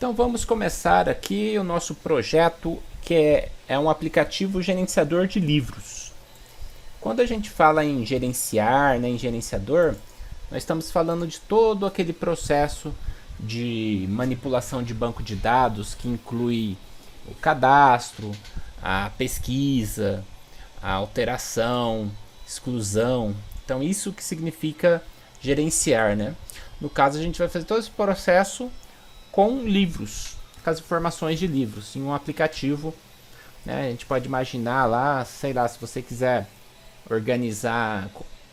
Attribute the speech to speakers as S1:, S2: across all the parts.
S1: Então vamos começar aqui o nosso projeto que é um aplicativo gerenciador de livros. Quando a gente fala em gerenciar, né, em gerenciador, nós estamos falando de todo aquele processo de manipulação de banco de dados que inclui o cadastro, a pesquisa, a alteração, exclusão. Então isso que significa gerenciar, né? No caso a gente vai fazer todo esse processo com livros, com as informações de livros, em um aplicativo, né? A gente pode imaginar lá, sei lá, se você quiser organizar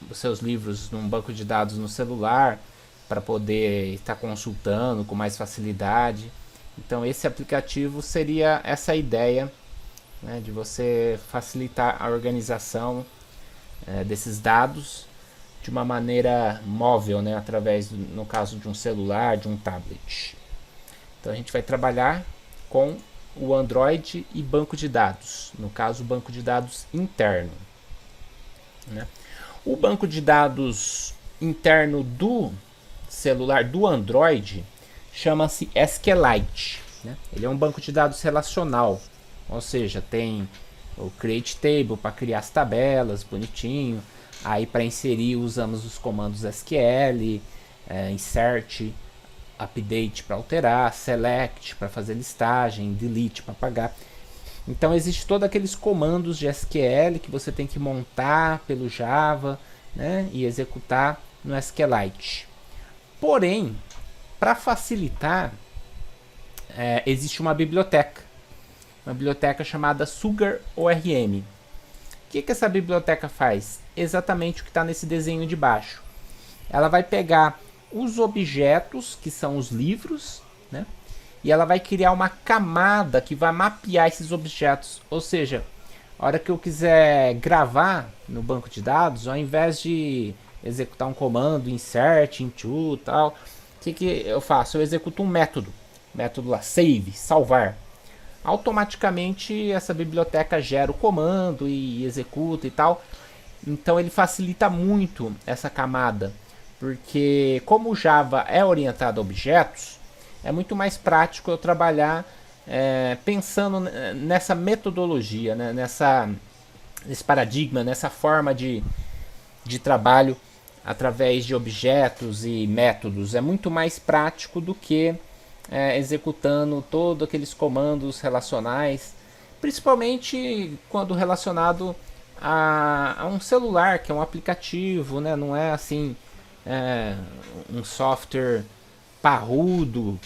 S1: os seus livros num banco de dados no celular, para poder estar consultando com mais facilidade. Então esse aplicativo seria essa ideia, né, de você facilitar a organização desses dados de uma maneira móvel, né, através, no caso de um celular, de um tablet. Então a gente vai trabalhar com o Android e banco de dados, no caso banco de dados interno, né? O banco de dados interno do celular do Android chama-se SQLite, né? Ele é um banco de dados relacional, ou seja, tem o Create Table para criar as tabelas bonitinho. Aí para inserir usamos os comandos SQL, insert, update para alterar, select para fazer listagem, delete para apagar. Então existe todos aqueles comandos de SQL que você tem que montar pelo Java, né, e executar no SQLite. Porém, para facilitar, existe uma biblioteca chamada Sugar ORM. O que essa biblioteca faz? Exatamente o que está nesse desenho de baixo. Ela vai pegar os objetos, que são os livros, né? E ela vai criar uma camada que vai mapear esses objetos. Ou seja, a hora que eu quiser gravar no banco de dados, ao invés de executar um comando, insert, into e tal, o que eu faço? Eu executo um método lá, save, salvar. Automaticamente essa biblioteca gera o comando e executa e tal. Então ele facilita muito essa camada, porque como o Java é orientado a objetos, é muito mais prático eu trabalhar pensando nessa metodologia, né? Nesse paradigma, nessa forma de trabalho através de objetos e métodos. É muito mais prático do que executando todos aqueles comandos relacionais, principalmente quando relacionado a um celular, que é um aplicativo, né? Não é assim um software parrudo,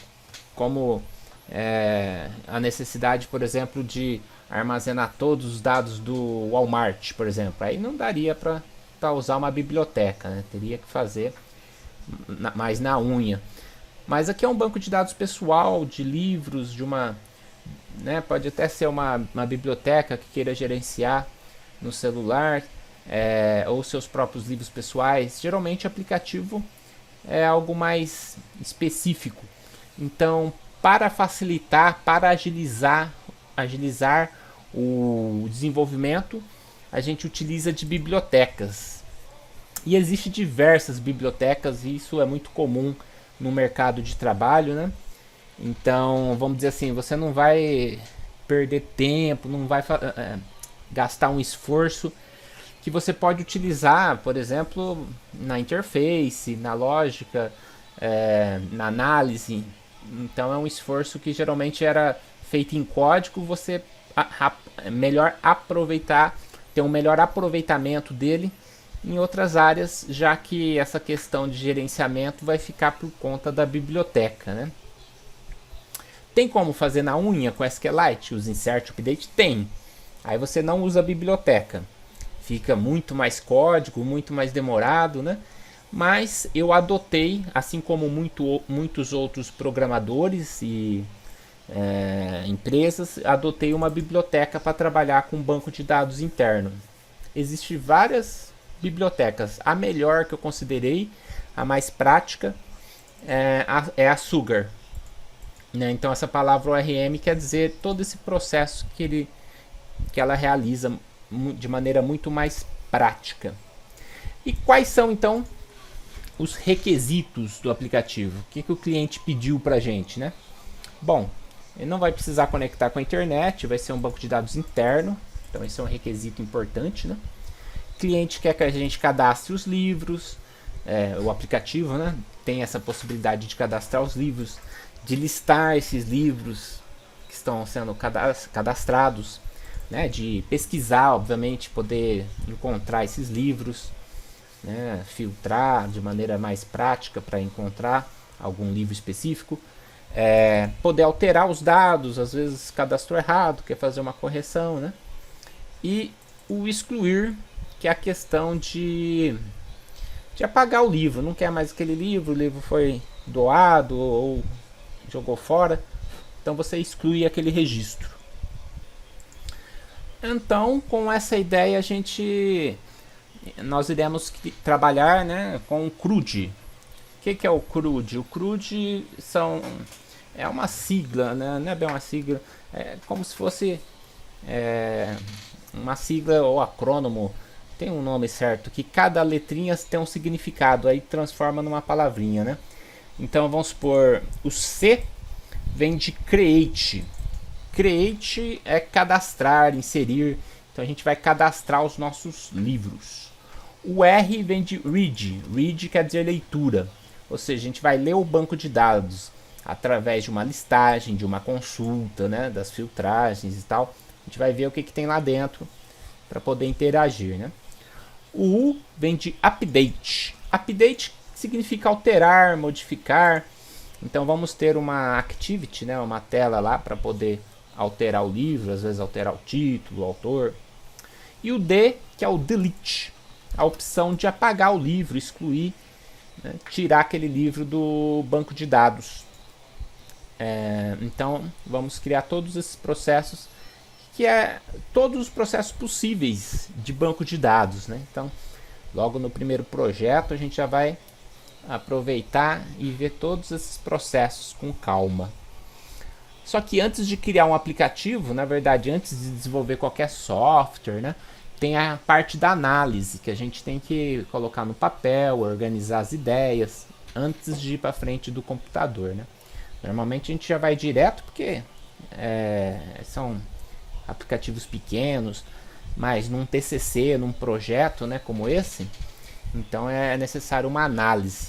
S1: como a necessidade, por exemplo, de armazenar todos os dados do Walmart, por exemplo. Aí não daria para usar uma biblioteca, né? Teria que fazer mais na unha. Mas aqui é um banco de dados pessoal, de livros, de uma, né, pode até ser uma biblioteca que queira gerenciar no celular, ou seus próprios livros pessoais. Geralmente aplicativo é algo mais específico. Então, para facilitar, para agilizar o desenvolvimento, a gente utiliza de bibliotecas. E existem diversas bibliotecas, e isso é muito comum no mercado de trabalho, né? Então, vamos dizer assim, você não vai perder tempo, não vai gastar um esforço que você pode utilizar, por exemplo, na interface, na lógica, na análise. Então é um esforço que geralmente era feito em código, você melhor aproveitar, ter um melhor aproveitamento dele em outras áreas, já que essa questão de gerenciamento vai ficar por conta da biblioteca, né? Tem como fazer na unha com SQLite, os insert update? Tem. Aí você não usa a biblioteca. Fica muito mais código, muito mais demorado, né? Mas eu adotei, assim como muitos outros programadores e empresas, adotei uma biblioteca para trabalhar com banco de dados interno. Existem várias bibliotecas. A melhor que eu considerei, a mais prática, é a Sugar, né? Então essa palavra ORM quer dizer todo esse processo que ela realiza de maneira muito mais prática. E quais são então os requisitos do aplicativo? O que o cliente pediu para a gente, né? Bom, ele não vai precisar conectar com a internet, vai ser um banco de dados interno, então esse é um requisito importante, né? O cliente quer que a gente cadastre os livros, o aplicativo, né, tem essa possibilidade de cadastrar os livros, de listar esses livros que estão sendo cadastrados, né, de pesquisar, obviamente, poder encontrar esses livros, né, filtrar de maneira mais prática para encontrar algum livro específico, poder alterar os dados, às vezes cadastrou errado, quer fazer uma correção, né, e o excluir, que é a questão de apagar o livro, não quer mais aquele livro, o livro foi doado ou jogou fora, então você exclui aquele registro. Então, com essa ideia, nós iremos trabalhar, né, com o CRUD. O que é o CRUD? O CRUD é uma sigla, né? Não é bem uma sigla, é como se fosse uma sigla ou acrônomo, tem um nome certo, que cada letrinha tem um significado, aí transforma numa palavrinha, né? Então vamos supor, o C vem de create. Create é cadastrar, inserir. Então a gente vai cadastrar os nossos livros. O R vem de read. Read quer dizer leitura. Ou seja, a gente vai ler o banco de dados através de uma listagem, de uma consulta, né, das filtragens e tal. A gente vai ver o que tem lá dentro para poder interagir, né? O U vem de update. Update significa alterar, modificar. Então vamos ter uma activity, né, uma tela lá para poder alterar o livro, às vezes alterar o título, o autor. E o D, que é o delete, a opção de apagar o livro, excluir, né, tirar aquele livro do banco de dados. Então vamos criar todos esses processos, que é todos os processos possíveis de banco de dados, né? Então, logo no primeiro projeto a gente já vai aproveitar e ver todos esses processos com calma. Só que antes de criar um aplicativo, na verdade, antes de desenvolver qualquer software, né, tem a parte da análise, que a gente tem que colocar no papel, organizar as ideias, antes de ir para frente do computador, né? Normalmente a gente já vai direto, porque são aplicativos pequenos, mas num TCC, num projeto, né, como esse, então é necessário uma análise.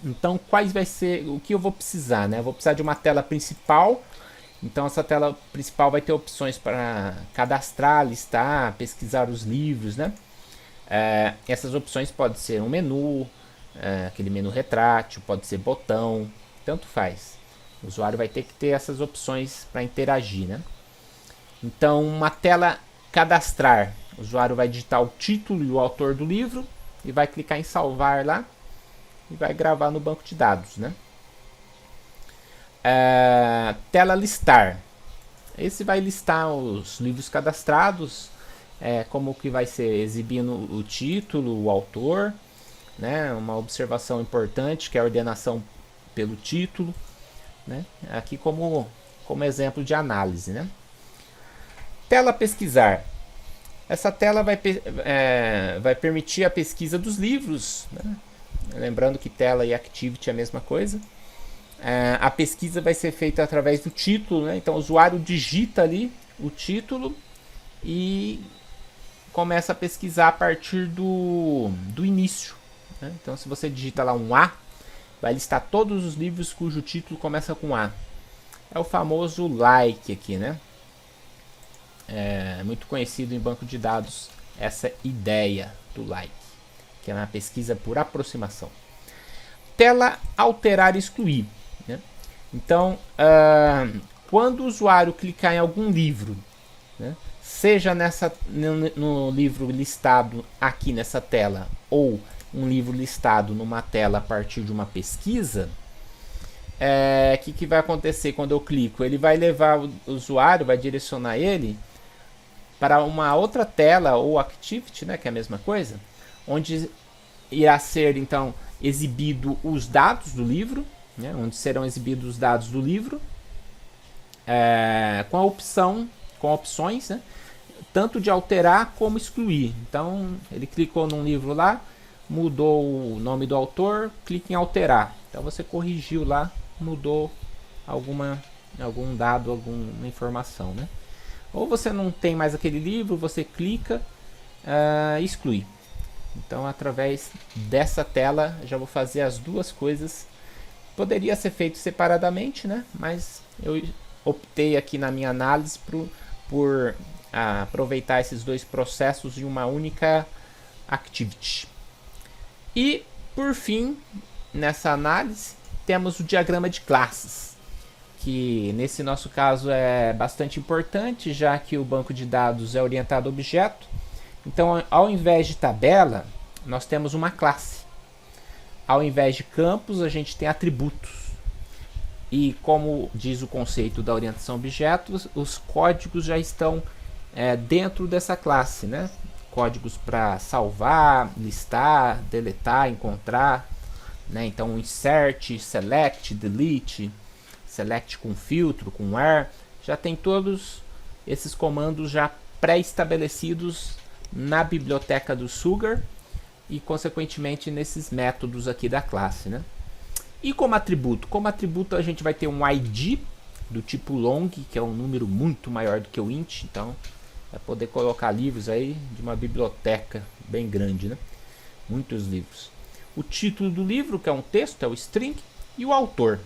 S1: Então, quais vai ser o que eu vou precisar, né? Eu vou precisar de uma tela principal. Então, essa tela principal vai ter opções para cadastrar, listar, pesquisar os livros, né? Essas opções podem ser um menu, aquele menu retrátil, pode ser botão, tanto faz. O usuário vai ter que ter essas opções para interagir, né? Então, uma tela cadastrar, o usuário vai digitar o título e o autor do livro e vai clicar em salvar lá e vai gravar no banco de dados, né? Tela listar, esse vai listar os livros cadastrados, como que vai ser exibindo o título, o autor, né? Uma observação importante que é a ordenação pelo título, né? Aqui como exemplo de análise, né? Tela pesquisar, essa tela vai permitir a pesquisa dos livros, né? Lembrando que tela e activity é a mesma coisa. A pesquisa vai ser feita através do título, né? Então o usuário digita ali o título e começa a pesquisar a partir do início, né? Então se você digita lá um A, vai listar todos os livros cujo título começa com A. É o famoso like aqui, né? É muito conhecido em banco de dados essa ideia do like, que é na pesquisa por aproximação. Tela alterar e excluir, né? Então, quando o usuário clicar em algum livro, né, seja no livro listado aqui nessa tela ou um livro listado numa tela a partir de uma pesquisa, que vai acontecer quando eu clico? Ele vai levar o usuário, vai direcionar ele para uma outra tela ou activity, né, que é a mesma coisa, onde irá ser então exibido os dados do livro, né, onde serão exibidos os dados do livro, com opções, né, tanto de alterar como excluir. Então ele clicou num livro lá, mudou o nome do autor, clique em alterar. Então você corrigiu lá, mudou alguma algum dado, alguma informação, né? Ou você não tem mais aquele livro, você clica e exclui. Então, através dessa tela, já vou fazer as duas coisas. Poderia ser feito separadamente, né? Mas eu optei aqui na minha análise por aproveitar esses dois processos em uma única activity. E, por fim, nessa análise, temos o diagrama de classes, que nesse nosso caso é bastante importante, já que o banco de dados é orientado a objeto. Então, ao invés de tabela, nós temos uma classe. Ao invés de campos, a gente tem atributos. E como diz o conceito da orientação a objetos, os códigos já estão dentro dessa classe, né? Códigos para salvar, listar, deletar, encontrar, né? Então, insert, select, delete, select com filtro, com where, já tem todos esses comandos já pré-estabelecidos na biblioteca do Sugar e, consequentemente, nesses métodos aqui da classe, né? E como atributo? Como atributo a gente vai ter um ID do tipo long, que é um número muito maior do que o int, então vai poder colocar livros aí de uma biblioteca bem grande, né? Muitos livros. O título do livro, que é um texto, é o string, e o autor.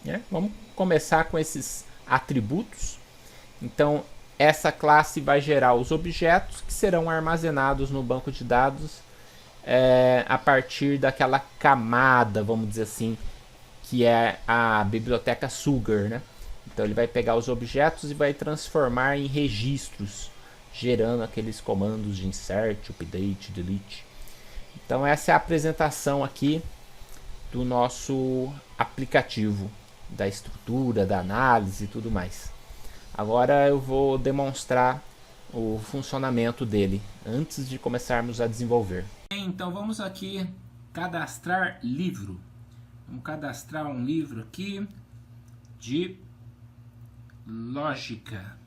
S1: Né? Vamos começar com esses atributos. Então, essa classe vai gerar os objetos que serão armazenados no banco de dados a partir daquela camada, vamos dizer assim, que é a biblioteca Sugar, né? Então ele vai pegar os objetos e vai transformar em registros, gerando aqueles comandos de insert, update, delete. Então essa é a apresentação aqui do nosso aplicativo, da estrutura, da análise e tudo mais. Agora eu vou demonstrar o funcionamento dele antes de começarmos a desenvolver. Então vamos aqui cadastrar livro. Vamos cadastrar um livro aqui de lógica.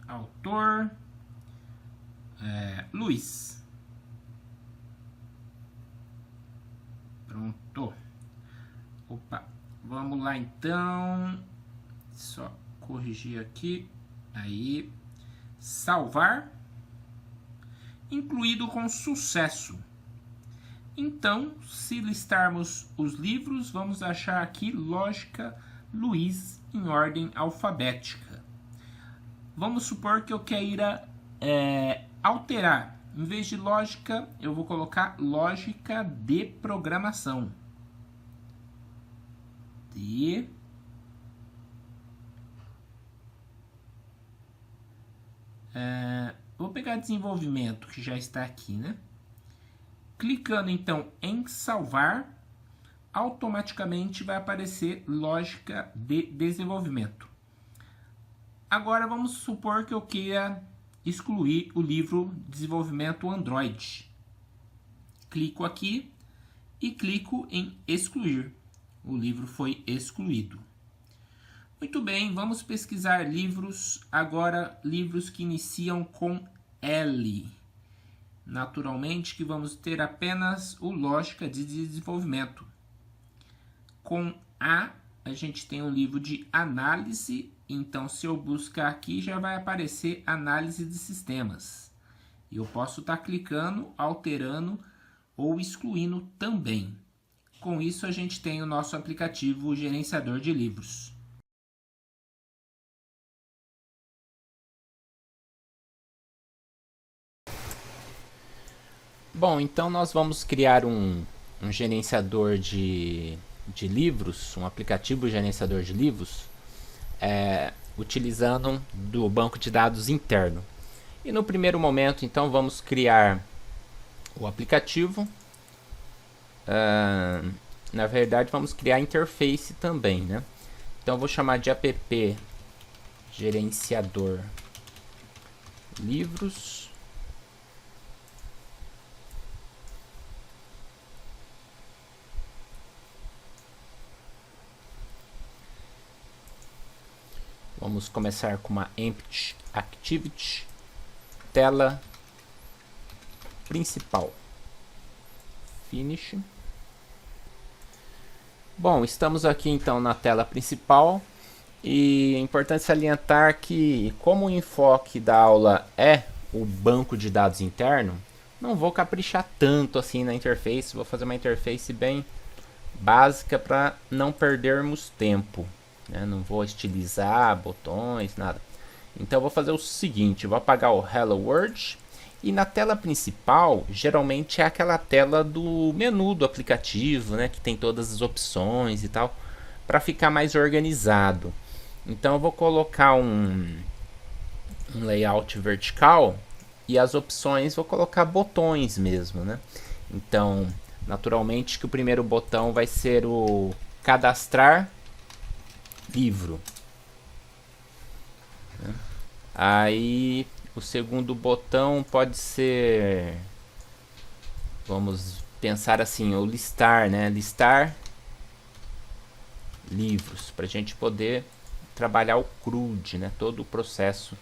S1: Autor Luiz. Pronto. Opa, vamos lá então. Só corrigir aqui. Aí, salvar. Incluído com sucesso. Então, se listarmos os livros, vamos achar aqui Lógica Luiz em ordem alfabética. Vamos supor que eu queira alterar. Em vez de lógica, eu vou colocar lógica de programação. Vou pegar desenvolvimento, que já está aqui, né? Clicando então em salvar, automaticamente vai aparecer lógica de desenvolvimento. Agora vamos supor que eu queira excluir o livro Desenvolvimento Android. Clico aqui e clico em excluir. O livro foi excluído. Muito bem, vamos pesquisar livros, agora livros que iniciam com L. Naturalmente que vamos ter apenas o Lógica de Desenvolvimento. Com A gente tem um livro de análise, então se eu buscar aqui já vai aparecer análise de sistemas. E eu posso estar clicando, alterando ou excluindo também. Com isso a gente tem o nosso aplicativo gerenciador de livros. Bom, então nós vamos criar um gerenciador de livros, um aplicativo gerenciador de livros, utilizando do banco de dados interno. E no primeiro momento, então, vamos criar o aplicativo. Na verdade, vamos criar a interface também, né? Então, eu vou chamar de app gerenciador livros. Vamos começar com uma empty activity, tela principal, finish. Bom, estamos aqui então na tela principal e é importante salientar que, como o enfoque da aula é o banco de dados interno, não vou caprichar tanto assim na interface, vou fazer uma interface bem básica para não perdermos tempo, né? Não vou estilizar botões, nada. Então eu vou fazer o seguinte, vou apagar o Hello World e na tela principal geralmente é aquela tela do menu do aplicativo, né, que tem todas as opções e tal, para ficar mais organizado. Então eu vou colocar um layout vertical e as opções vou colocar botões mesmo, né? Então, naturalmente que o primeiro botão vai ser o cadastrar livro. Aí o segundo botão pode ser, vamos pensar assim, o listar, né? Listar livros, para a gente poder trabalhar o CRUD, né? Todo o processo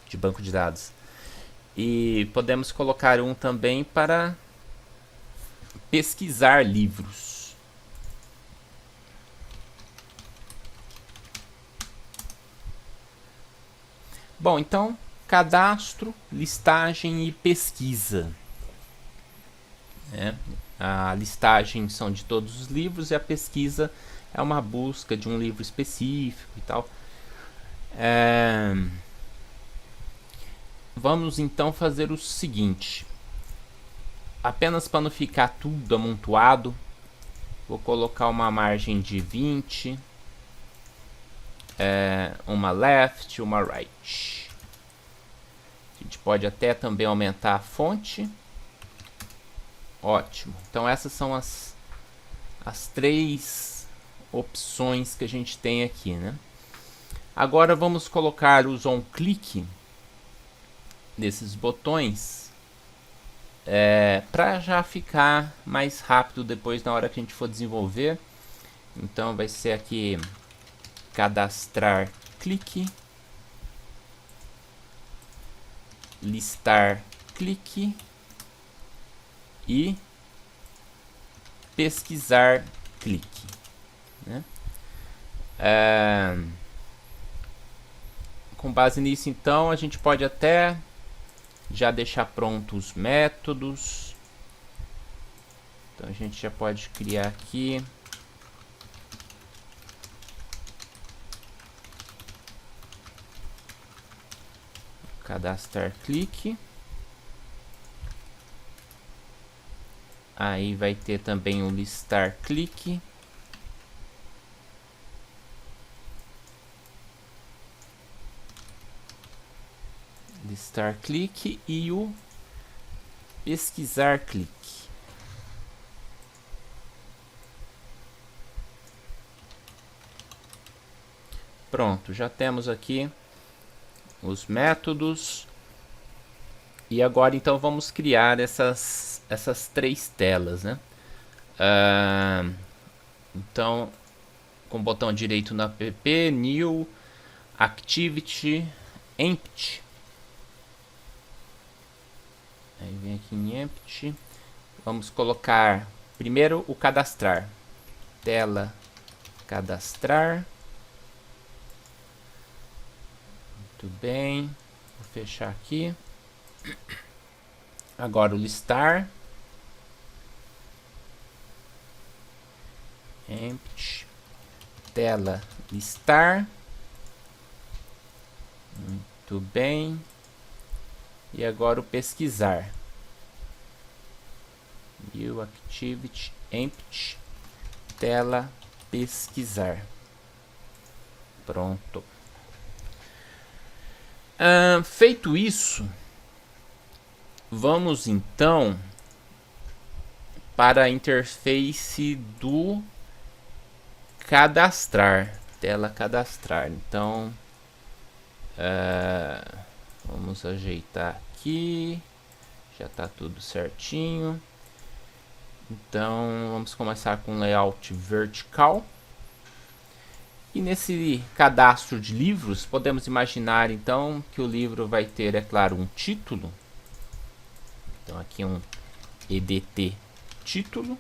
S1: de banco de dados. E podemos colocar um também para pesquisar livros. Bom, então, cadastro, listagem e pesquisa. A listagem são de todos os livros e a pesquisa é uma busca de um livro específico e tal. Vamos então fazer o seguinte. Apenas para não ficar tudo amontoado, vou colocar uma margem de 20, uma left, uma right. A gente pode até também aumentar a fonte. Ótimo. Então essas são as três opções que a gente tem aqui, né? Agora vamos colocar os on-click nesses botões para já ficar mais rápido depois na hora que a gente for desenvolver. Então vai ser aqui cadastrar clique, listar clique e pesquisar clique, né? Com base nisso, então, a gente pode até já deixar prontos os métodos. Então a gente já pode criar aqui cadastrar clique. Aí vai ter também o listar clique. Listar clique e o pesquisar clique. Pronto, já temos aqui os métodos. E agora então vamos criar essas três telas, né? Então, com o botão direito no app, New, Activity, Empty. Aí vem aqui em Empty. Vamos colocar primeiro o cadastrar. Tela cadastrar. Muito bem. Vou fechar aqui. Agora o listar. Empty. Tela listar. Muito bem. E agora o pesquisar. New Activity Empty. Tela pesquisar. Pronto. Feito isso, vamos então para a interface do cadastrar. Tela cadastrar. Então, vamos ajeitar aqui. Já está tudo certinho. Então, vamos começar com layout vertical. E nesse cadastro de livros, podemos imaginar então que o livro vai ter, é claro, um título. Então aqui um EDT título.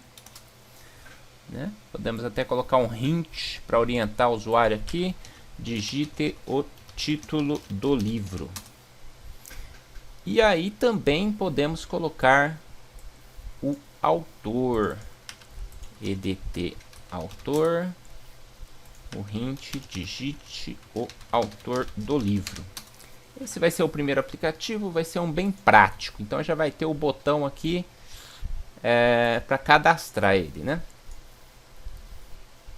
S1: né? Podemos até colocar um hint para orientar o usuário aqui. Digite o título do livro. E aí também podemos colocar o autor. EDT autor. O hint, digite o autor do livro. Esse vai ser o primeiro aplicativo, vai ser um bem prático. Então já vai ter o botão aqui para cadastrar ele, né?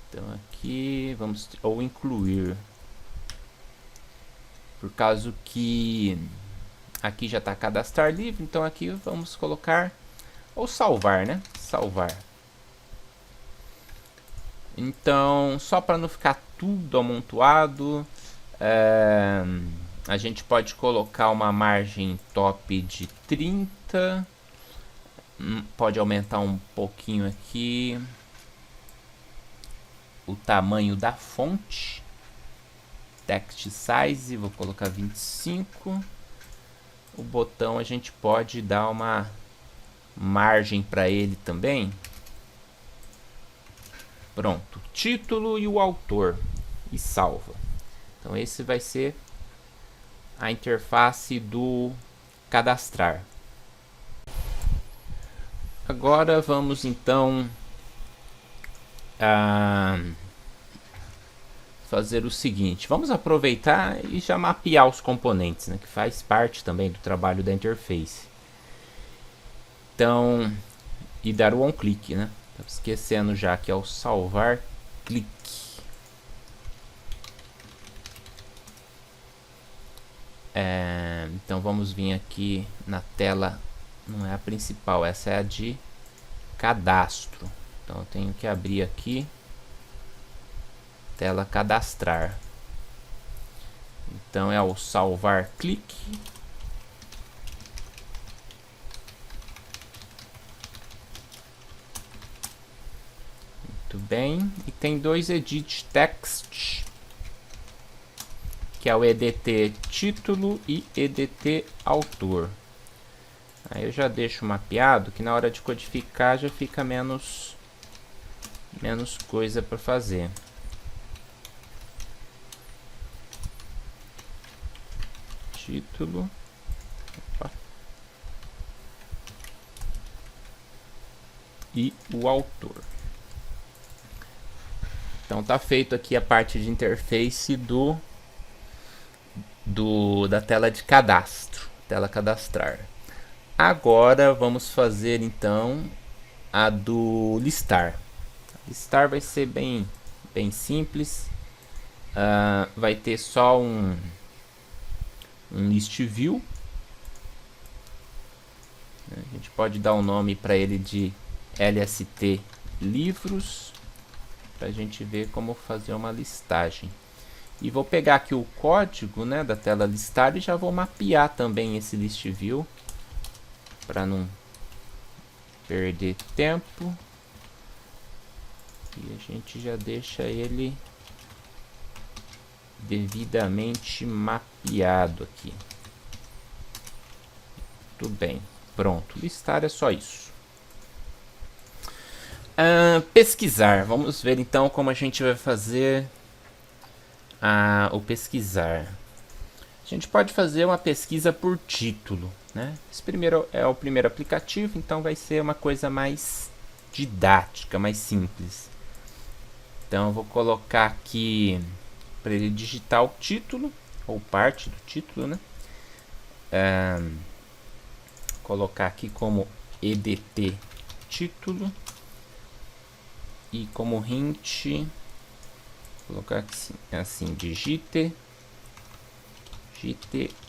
S1: Então aqui vamos ou incluir, por causa que aqui já está cadastrar livre, então aqui vamos colocar ou salvar, né? Salvar. Então, só para não ficar tudo amontoado, a gente pode colocar uma margem top de 30. Pode aumentar um pouquinho aqui o tamanho da fonte. Text size, vou colocar 25. O botão a gente pode dar uma margem para ele também. Pronto, título e o autor, e salva. Então esse vai ser a interface do cadastrar. Agora vamos então fazer o seguinte. Vamos aproveitar e já mapear os componentes, né, que faz parte também do trabalho da interface. Então, e dar o on-click, né? Estava esquecendo já que é o salvar clique. Então vamos vir aqui na tela, não é a principal, essa é a de cadastro. Então eu tenho que abrir aqui, tela cadastrar. Então é o salvar clique. Muito bem, e tem dois edit text, que é o EDT título e EDT autor. Aí eu já deixo mapeado, que na hora de codificar já fica menos coisa para fazer. Título. Opa. E o autor. Então tá feito aqui a parte de interface da tela de cadastro, tela cadastrar. Agora vamos fazer então a do listar. Listar vai ser bem simples. Vai ter só um list view. A gente pode dar um nome para ele de LST livros, para a gente ver como fazer uma listagem. E vou pegar aqui o código, né, da tela listar e já vou mapear também esse list view para não perder tempo. E a gente já deixa ele devidamente mapeado aqui. Muito bem, pronto. Listar é só isso. Pesquisar. Vamos ver então como a gente vai fazer o pesquisar. A gente pode fazer uma pesquisa por título, né? Esse primeiro é o primeiro aplicativo, então vai ser uma coisa mais didática, mais simples. Então eu vou colocar aqui para ele digitar o título ou parte do título, né? Colocar aqui como EDT título e como hint colocar assim, digite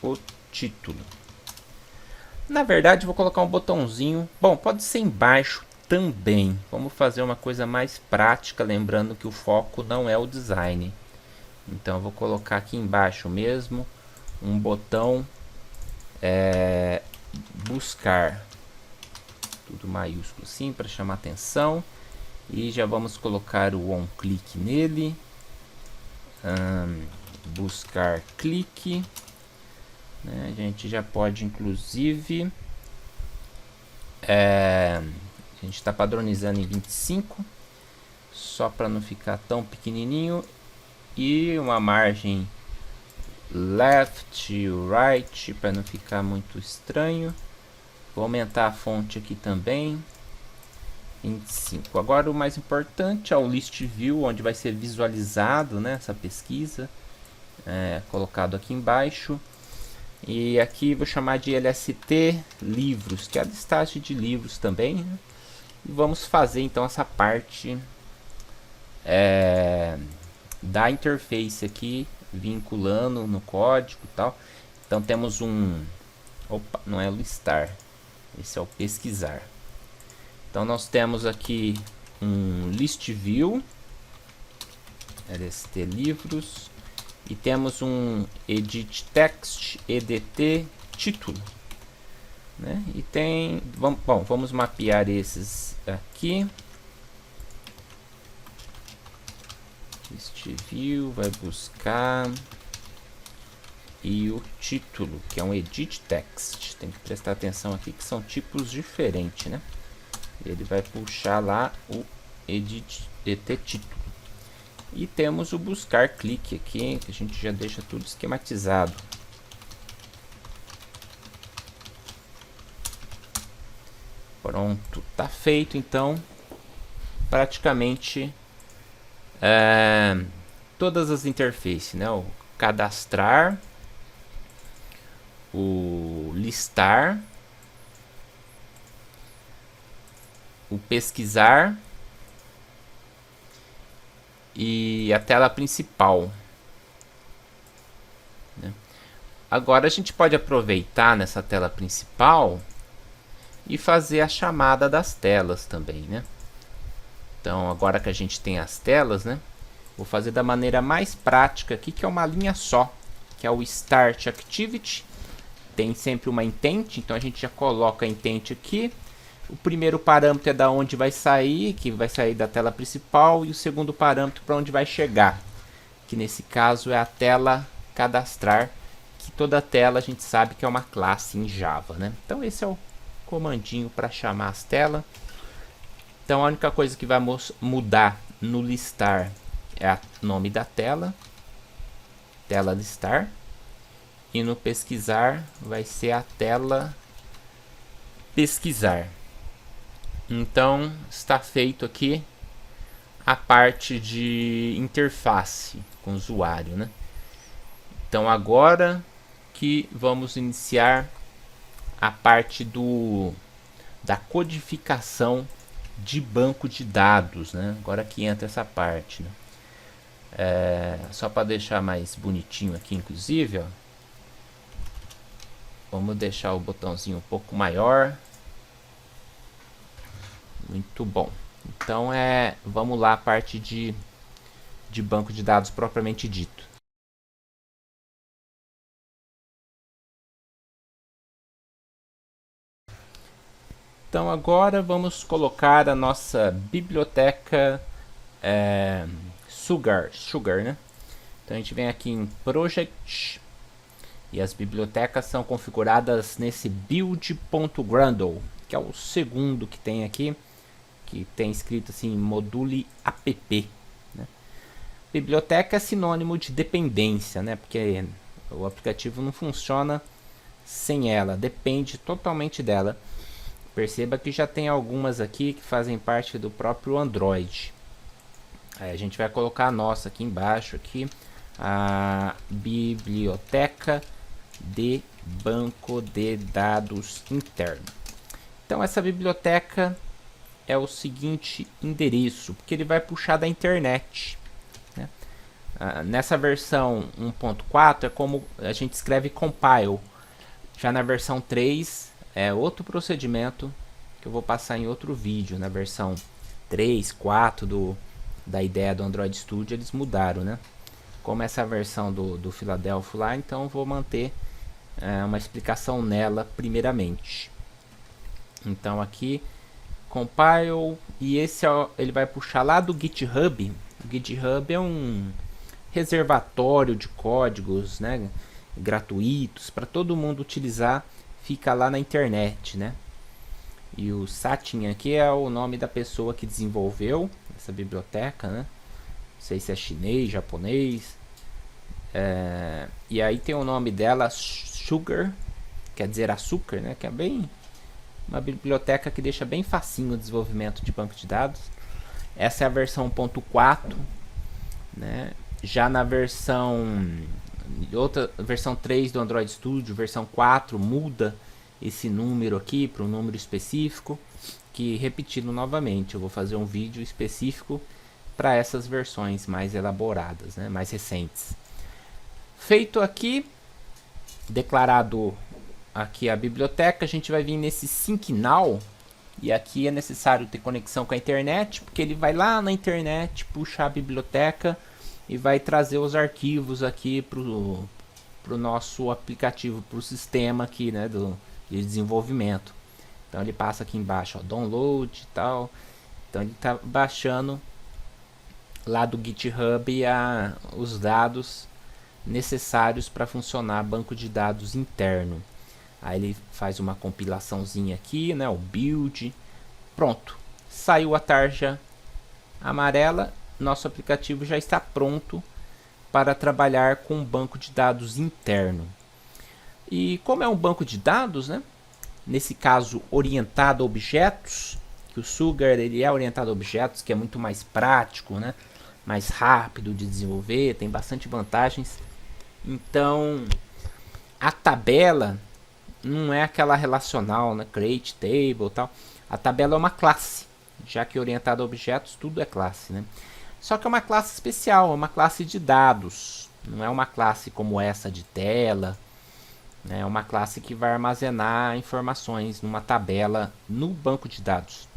S1: o título. Na verdade vou colocar um botãozinho, bom, pode ser embaixo também. Vamos fazer uma coisa mais prática, lembrando que o foco não é o design. Então eu vou colocar aqui embaixo mesmo um botão buscar, tudo maiúsculo sim, para chamar atenção. E já vamos colocar o on click nele. Buscar clique, né? A gente já pode inclusive a gente está padronizando em 25, só para não ficar tão pequenininho, e uma margem left e right para não ficar muito estranho. Vou aumentar a fonte aqui também, 25. Agora o mais importante é o list view, onde vai ser visualizado, né, essa pesquisa, colocado aqui embaixo. E aqui vou chamar de LST livros, que é a listagem de livros também, né? E vamos fazer então essa parte da interface aqui, vinculando no código e tal. Então temos um... Opa, não é o listar, esse é o pesquisar. Então nós temos aqui um list view, LST livros, e temos um edit text, edt título, né? E tem, vamos mapear esses aqui. List view vai buscar, e o título, que é um edit text, tem que prestar atenção aqui que são tipos diferentes, né? Ele vai puxar lá o edit título. E temos o buscar clique aqui, que a gente já deixa tudo esquematizado. Pronto, tá feito então praticamente todas as interfaces, né? O cadastrar, o listar, o pesquisar e a tela principal, né? Agora a gente pode aproveitar nessa tela principal e fazer a chamada das telas também, né? Então agora que a gente tem as telas, né, vou fazer da maneira mais prática aqui, que é uma linha só, que é o Start Activity. Tem sempre uma intent, então a gente já coloca a intent aqui. O primeiro parâmetro é da onde vai sair, que vai sair da tela principal, e o segundo parâmetro para onde vai chegar, que nesse caso é a tela cadastrar, que toda tela a gente sabe que é uma classe em Java, né? Então esse é o comandinho para chamar as telas. Então a única coisa que vai mudar no listar é o nome da tela, tela listar, e no pesquisar vai ser a tela pesquisar. Então está feito aqui a parte de interface com o usuário, né? Então agora que vamos iniciar a parte da codificação de banco de dados, né? Agora que entra essa parte, né? Só para deixar mais bonitinho aqui, inclusive, ó, vamos deixar o botãozinho um pouco maior. Muito bom. Então vamos lá, a parte de banco de dados propriamente dito. Então agora vamos colocar a nossa biblioteca Sugar, né? Então a gente vem aqui em Project e as bibliotecas são configuradas nesse build.gradle, que é o segundo que tem aqui, que tem escrito assim module app, né? Biblioteca é sinônimo de dependência, né? Porque o aplicativo não funciona sem ela, depende totalmente dela. Perceba que já tem algumas aqui que fazem parte do próprio Android. Aí a gente vai colocar a nossa aqui embaixo, aqui, a biblioteca de banco de dados interno. Então essa biblioteca é o seguinte endereço, porque ele vai puxar da internet, né? Nessa versão 1.4 é como a gente escreve compile. Já na versão 3 é outro procedimento que eu vou passar em outro vídeo. Na versão 3, 4 da ideia do Android Studio eles mudaram, né? Como essa versão do Philadelphia lá, então eu vou manter uma explicação nela primeiramente. Então aqui compile, e esse ele vai puxar lá do GitHub. O GitHub é um reservatório de códigos, né, gratuitos para todo mundo utilizar, fica lá na internet, né? E o Satya aqui é o nome da pessoa que desenvolveu essa biblioteca, né? Não sei se é chinês, japonês. E aí tem o nome dela, Sugar, quer dizer açúcar, né? Que é bem uma biblioteca que deixa bem facinho o desenvolvimento de banco de dados. Essa é a versão 1.4, né? Já na versão versão 3 do Android Studio, versão 4, muda esse número aqui para um número específico, que repetindo novamente, eu vou fazer um vídeo específico para essas versões mais elaboradas, né? Mais recentes. Feito aqui, declarado aqui a biblioteca, a gente vai vir nesse Sync Now, e aqui é necessário ter conexão com a internet, porque ele vai lá na internet, puxar a biblioteca e vai trazer os arquivos aqui para o nosso aplicativo, para o sistema aqui, né, de desenvolvimento. Então ele passa aqui embaixo, ó, download e tal. Então ele está baixando lá do GitHub os dados necessários para funcionar banco de dados interno. Aí ele faz uma compilaçãozinha aqui, né, o build. Pronto, saiu a tarja amarela. Nosso aplicativo já está pronto para trabalhar com um banco de dados interno. E como é um banco de dados, né, nesse caso orientado a objetos, que o Sugar ele é orientado a objetos, que é muito mais prático, né, mais rápido de desenvolver, tem bastante vantagens. Então a tabela não é aquela relacional, né, create table, tal. A tabela é uma classe, já que orientado a objetos tudo é classe, né? Só que é uma classe especial, é uma classe de dados, não é uma classe como essa de tela, né? É uma classe que vai armazenar informações numa tabela no banco de dados.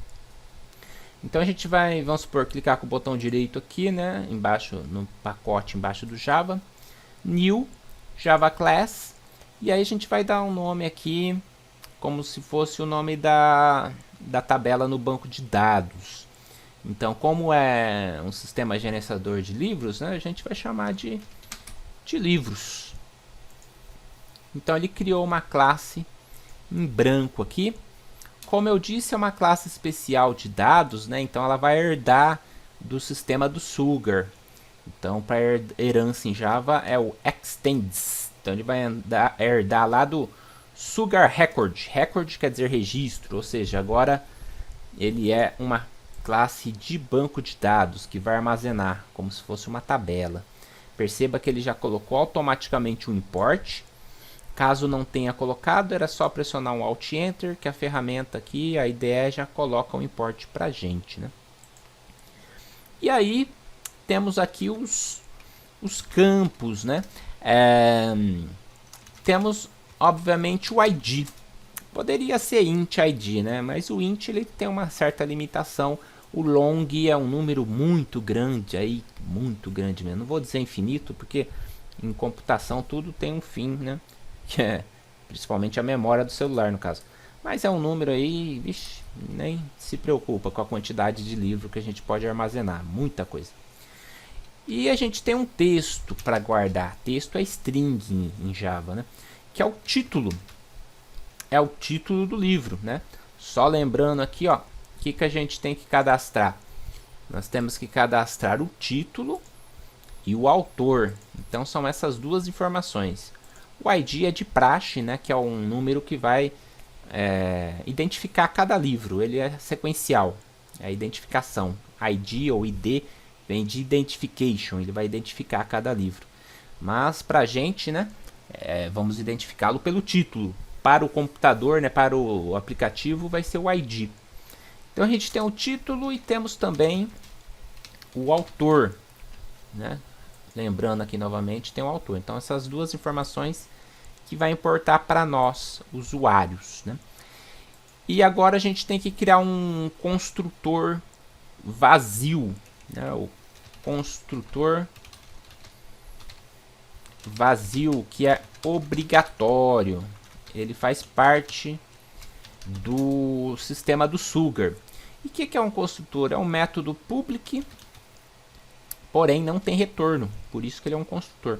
S1: Então a gente vai, vamos supor, clicar com o botão direito aqui, né, embaixo no pacote embaixo do Java, New Java Class, e aí a gente vai dar um nome aqui como se fosse o nome da tabela no banco de dados. Então, como é um sistema gerenciador de livros, né, a gente vai chamar de livros. Então ele criou uma classe em branco aqui. Como eu disse, é uma classe especial de dados, né, então ela vai herdar do sistema do Sugar. Então, para herança em Java é o extends. Então ele vai herdar lá do Sugar Record. Record quer dizer registro, ou seja, agora ele é uma classe de banco de dados que vai armazenar como se fosse uma tabela. Perceba que ele já colocou automaticamente o import. Caso não tenha colocado, era só pressionar um Alt Enter, que a ferramenta aqui, a IDE, já coloca o import para a gente, né? E aí temos aqui os campos, né? Temos obviamente o ID. Poderia ser int ID, né? Mas o int ele tem uma certa limitação. O long é um número muito grande, aí muito grande mesmo. Não vou dizer infinito, porque em computação tudo tem um fim, né? Que é principalmente a memória do celular, no caso. Mas é um número aí, vixe, nem se preocupa com a quantidade de livro que a gente pode armazenar, muita coisa. E a gente tem um texto para guardar. Texto é string em Java, né? Que é o título. É o título do livro, né? Só lembrando aqui, ó, o que a gente tem que cadastrar? Nós temos que cadastrar o título e o autor. Então são essas duas informações. O ID é de praxe, né? Que é um número que vai identificar cada livro. Ele é sequencial. É a identificação. ID ou ID vem de identification. Ele vai identificar cada livro. Mas para a gente, né? Vamos identificá-lo pelo título. Para o computador, né? Para o aplicativo, vai ser o ID. Então a gente tem o título e temos também o autor, né? Lembrando aqui novamente, tem o autor. Então essas duas informações que vai importar para nós, usuários, né? E agora a gente tem que criar um construtor vazio, né? O construtor vazio, que é obrigatório. Ele faz parte do sistema do Sugar. E o que é um construtor? É um método public, porém não tem retorno, por isso que ele é um construtor.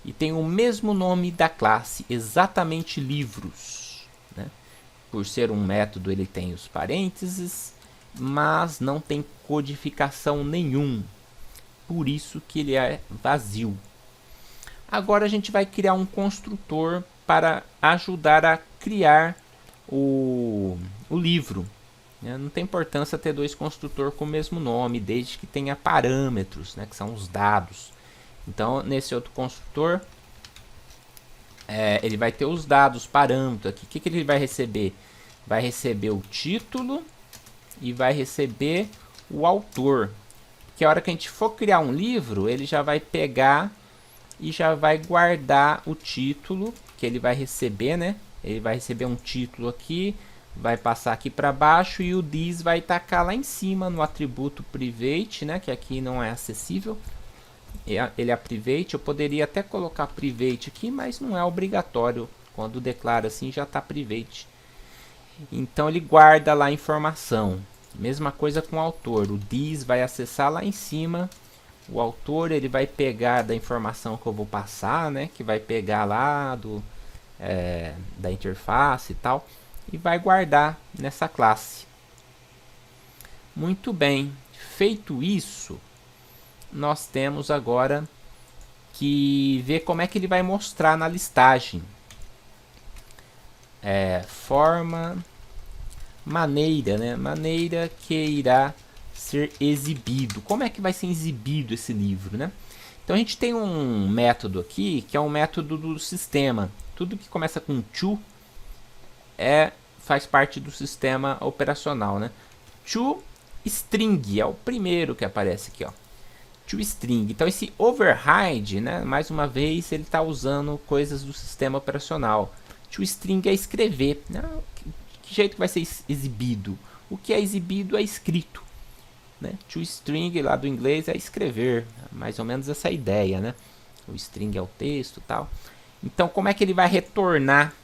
S1: E tem o mesmo nome da classe, exatamente livros, né? Por ser um método, ele tem os parênteses mas não tem codificação nenhum. Por isso que ele é vazio. Agora a gente vai criar um construtor para ajudar a criar o livro. Não tem importância ter dois construtores com o mesmo nome, desde que tenha parâmetros, né, que são os dados. Então, nesse outro construtor, ele vai ter os dados, parâmetros aqui. O que ele vai receber? Vai receber o título e vai receber o autor. Que a hora que a gente for criar um livro, ele já vai pegar e já vai guardar o título que ele vai receber, né? Ele vai receber um título aqui, vai passar aqui para baixo e o this vai tacar lá em cima no atributo private, né? Que aqui não é acessível. Ele é private, eu poderia até colocar private aqui, mas não é obrigatório. Quando declara assim já está private. Então ele guarda lá a informação. Mesma coisa com o autor. O this vai acessar lá em cima. O autor ele vai pegar da informação que eu vou passar, né? Que vai pegar lá da interface e tal. E vai guardar nessa classe. Muito bem. Feito isso, nós temos agora que ver como é que ele vai mostrar na listagem. Forma, maneira, né? Maneira que irá ser exibido. Como é que vai ser exibido esse livro, né? Então a gente tem um método aqui que é um método do sistema. Tudo que começa com to faz parte do sistema operacional, né? ToString é o primeiro que aparece aqui, ó. ToString. Então esse override, né? Mais uma vez ele está usando coisas do sistema operacional. ToString é escrever, né? Que jeito que vai ser exibido? O que é exibido é escrito, né? ToString lá do inglês é escrever, mais ou menos essa ideia, né? O string é o texto, tal. Então como é que ele vai retornar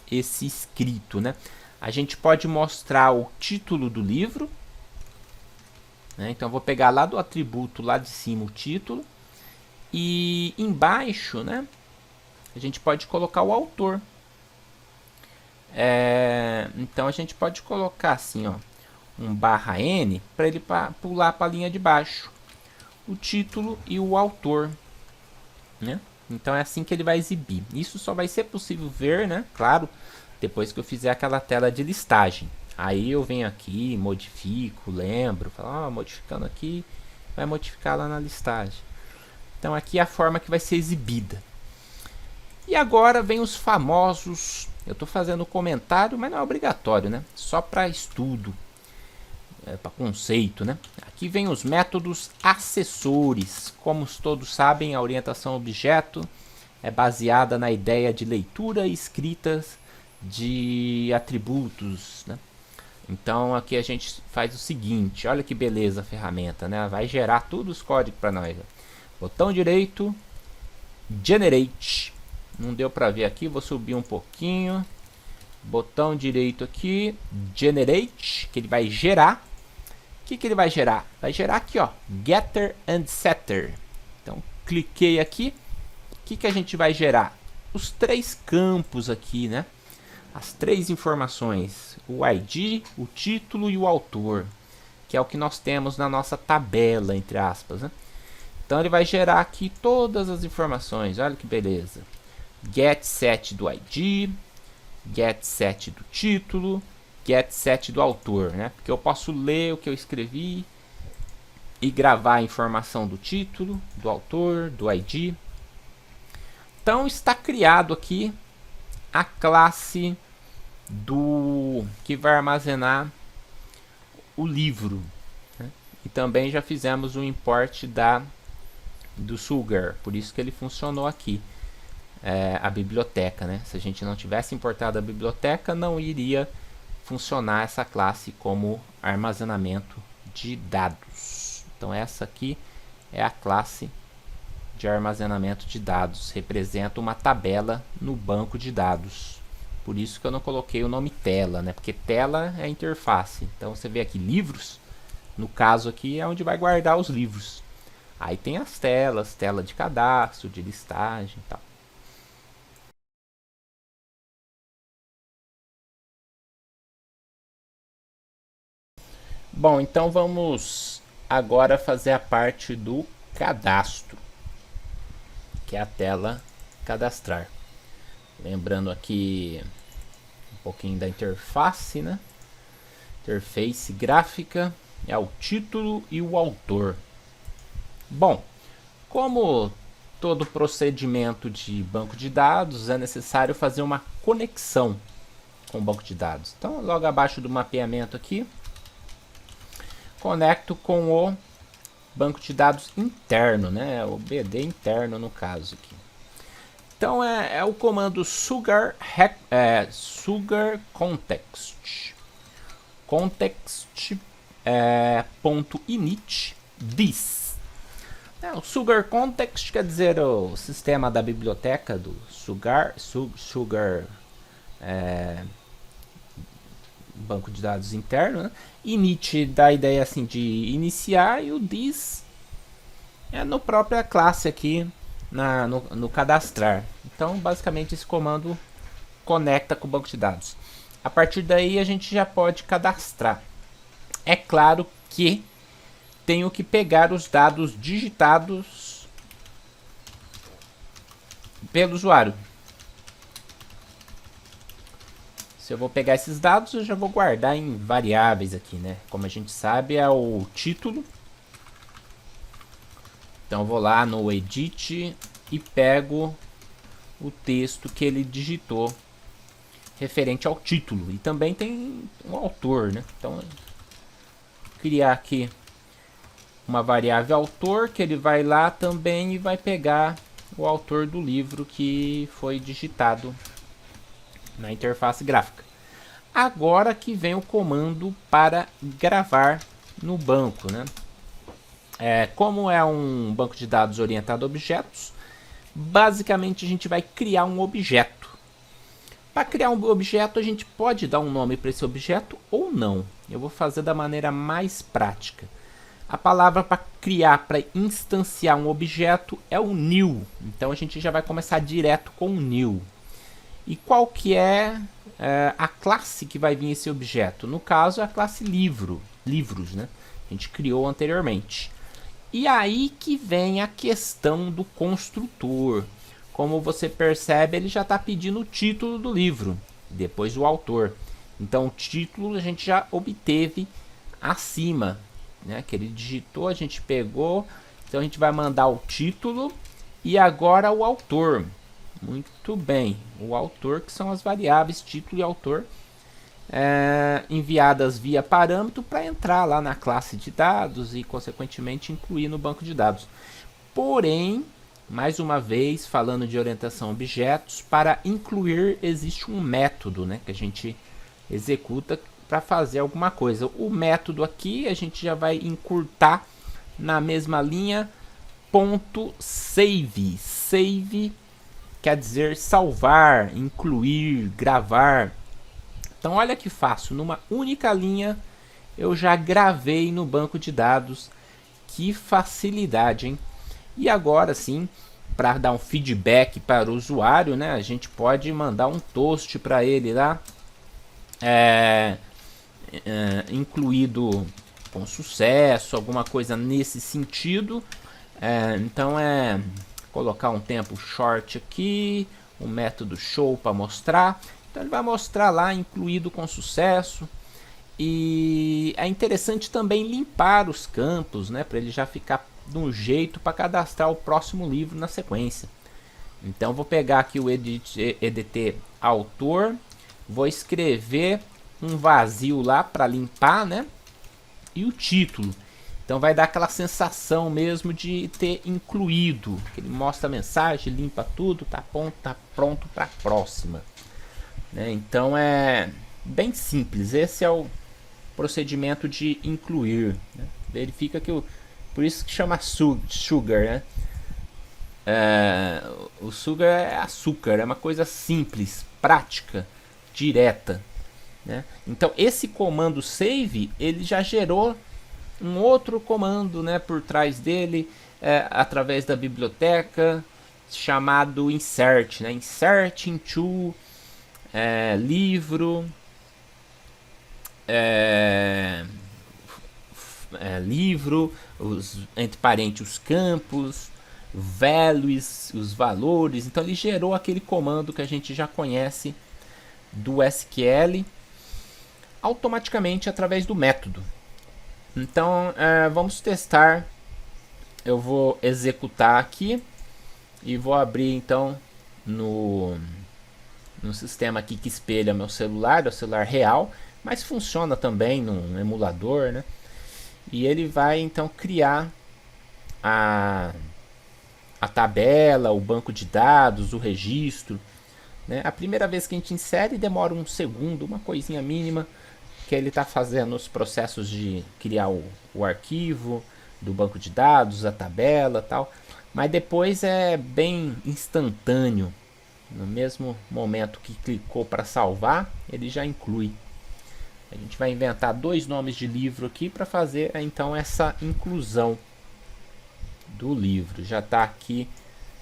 S1: esse escrito, né? A gente pode mostrar o título do livro, né? Então eu vou pegar lá do atributo lá de cima o título e embaixo, né? A gente pode colocar o autor. Então a gente pode colocar assim, ó, um /n para ele pular para a linha de baixo, o título e o autor, né? Então é assim que ele vai exibir. Isso só vai ser possível ver, né? Claro, depois que eu fizer aquela tela de listagem. Aí eu venho aqui, modifico, lembro, falo, modificando aqui, vai modificar lá na listagem. Então aqui é a forma que vai ser exibida. E agora vem os famosos. Eu estou fazendo comentário, mas não é obrigatório, né? Só para estudo, para conceito, né? Aqui vem os métodos acessores. Como todos sabem, a orientação a objeto é baseada na ideia de leitura e escrita de atributos, né? Então aqui a gente faz o seguinte, olha que beleza a ferramenta, né? Vai gerar todos os códigos para nós. Botão direito, Generate. Não deu para ver aqui, vou subir um pouquinho. Botão direito aqui, Generate, que ele vai gerar. O que ele vai gerar? Vai gerar aqui, ó, Getter and Setter. Então, cliquei aqui. O que a gente vai gerar? Os três campos aqui, né? As três informações, o ID, o título e o autor, que é o que nós temos na nossa tabela, entre aspas, né? Então ele vai gerar aqui todas as informações, olha que beleza. Get set do ID, get set do título, get set do autor, né? Porque eu posso ler o que eu escrevi e gravar a informação do título, do autor, do ID. Então está criado aqui a classe do que vai armazenar o livro, né? E também já fizemos o import do Sugar, por isso que ele funcionou aqui, a biblioteca, né? Se a gente não tivesse importado a biblioteca, não iria funcionar essa classe como armazenamento de dados. Então essa aqui é a classe de armazenamento de dados, representa uma tabela no banco de dados. Por isso que eu não coloquei o nome tela, né? Porque tela é a interface. Então você vê aqui livros, no caso aqui é onde vai guardar os livros. Aí tem as telas, tela de cadastro, de listagem e tal. Bom, então vamos agora fazer a parte do cadastro, que é a tela cadastrar. Lembrando aqui um pouquinho da interface, né? Interface gráfica, é o título e o autor. Bom, como todo procedimento de banco de dados, é necessário fazer uma conexão com o banco de dados. Então, logo abaixo do mapeamento aqui, conecto com o banco de dados interno, né? O BD interno no caso aqui. Então é o comando sugar context .init this. O sugar context quer dizer o sistema da biblioteca do sugar banco de dados interno, né? Init dá a ideia assim de iniciar, e o this é no própria classe aqui no cadastrar. Então basicamente esse comando conecta com o banco de dados. A partir daí a gente já pode cadastrar. É claro que tenho que pegar os dados digitados pelo usuário. Se eu vou pegar esses dados, eu já vou guardar em variáveis aqui, né? Como a gente sabe, é o título. Então eu vou lá no edit e pego o texto que ele digitou referente ao título. E também tem um autor, né? Então criar aqui uma variável autor, que ele vai lá também e vai pegar o autor do livro que foi digitado na interface gráfica. Agora que vem o comando para gravar no banco, né? Como é um banco de dados orientado a objetos, basicamente a gente vai criar um objeto. Para criar um objeto, a gente pode dar um nome para esse objeto ou não. Eu vou fazer da maneira mais prática. A palavra para criar, para instanciar um objeto é o new. Então a gente já vai começar direto com o new. E qual que é a classe que vai vir esse objeto? No caso, é a classe livros, né? A gente criou anteriormente. E aí que vem a questão do construtor. Como você percebe, ele já está pedindo o título do livro, depois o autor. Então o título a gente já obteve acima, né? Que ele digitou, a gente pegou. Então a gente vai mandar o título e agora o autor. Muito bem, o autor, que são as variáveis título e autor, enviadas via parâmetro para entrar lá na classe de dados e consequentemente incluir no banco de dados. Porém, mais uma vez, falando de orientação a objetos, para incluir existe um método, né, que a gente executa para fazer alguma coisa. O método aqui a gente já vai encurtar na mesma linha, .save. Save quer dizer salvar, incluir, gravar. Então olha que fácil, numa única linha eu já gravei no banco de dados. Que facilidade, hein? E agora sim, para dar um feedback para o usuário, né, a gente pode mandar um toast para ele lá, incluído com sucesso, alguma coisa nesse sentido. Então colocar um tempo short aqui, um método show para mostrar. Então ele vai mostrar lá incluído com sucesso. E é interessante também limpar os campos, né, para ele já ficar de um jeito para cadastrar o próximo livro na sequência. Então vou pegar aqui o edt autor, vou escrever um vazio lá para limpar, né, e o título. Então vai dar aquela sensação mesmo de ter incluído. Ele mostra a mensagem, limpa tudo, tá pronto para a próxima. Né? Então é bem simples. Esse é o procedimento de incluir. Né? Verifica que por isso que chama sugar, né? O sugar é açúcar, é uma coisa simples, prática, direta. Né? Então esse comando save ele já gerou um outro comando, né, por trás dele, através da biblioteca, chamado insert, né? Insert into livro, livro, entre parênteses os campos, values, os valores. Então ele gerou aquele comando que a gente já conhece do SQL automaticamente através do método. Então vamos testar. Eu vou executar aqui e vou abrir então no sistema aqui que espelha meu celular, é o celular real, mas funciona também num emulador, né? E ele vai então criar a tabela, o banco de dados, o registro, né? A primeira vez que a gente insere demora um segundo, uma coisinha mínima, que ele está fazendo os processos de criar o arquivo do banco de dados, a tabela e tal, mas depois é bem instantâneo. No mesmo momento que clicou para salvar, ele já inclui. A gente vai inventar 2 nomes de livro aqui para fazer então essa inclusão do livro. Já está aqui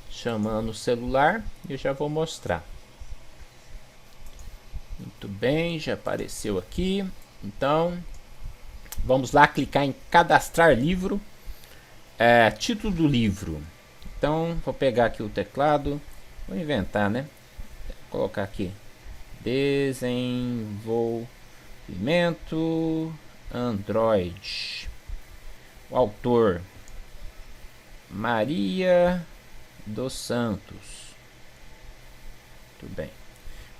S1: chamando o celular e eu já vou mostrar. Muito bem, já apareceu aqui. Então, vamos lá clicar em cadastrar livro. Título do livro. Então, vou pegar aqui o teclado. Vou inventar, né? Vou colocar aqui desenvolvimento Android. O autor Maria dos Santos. Muito bem.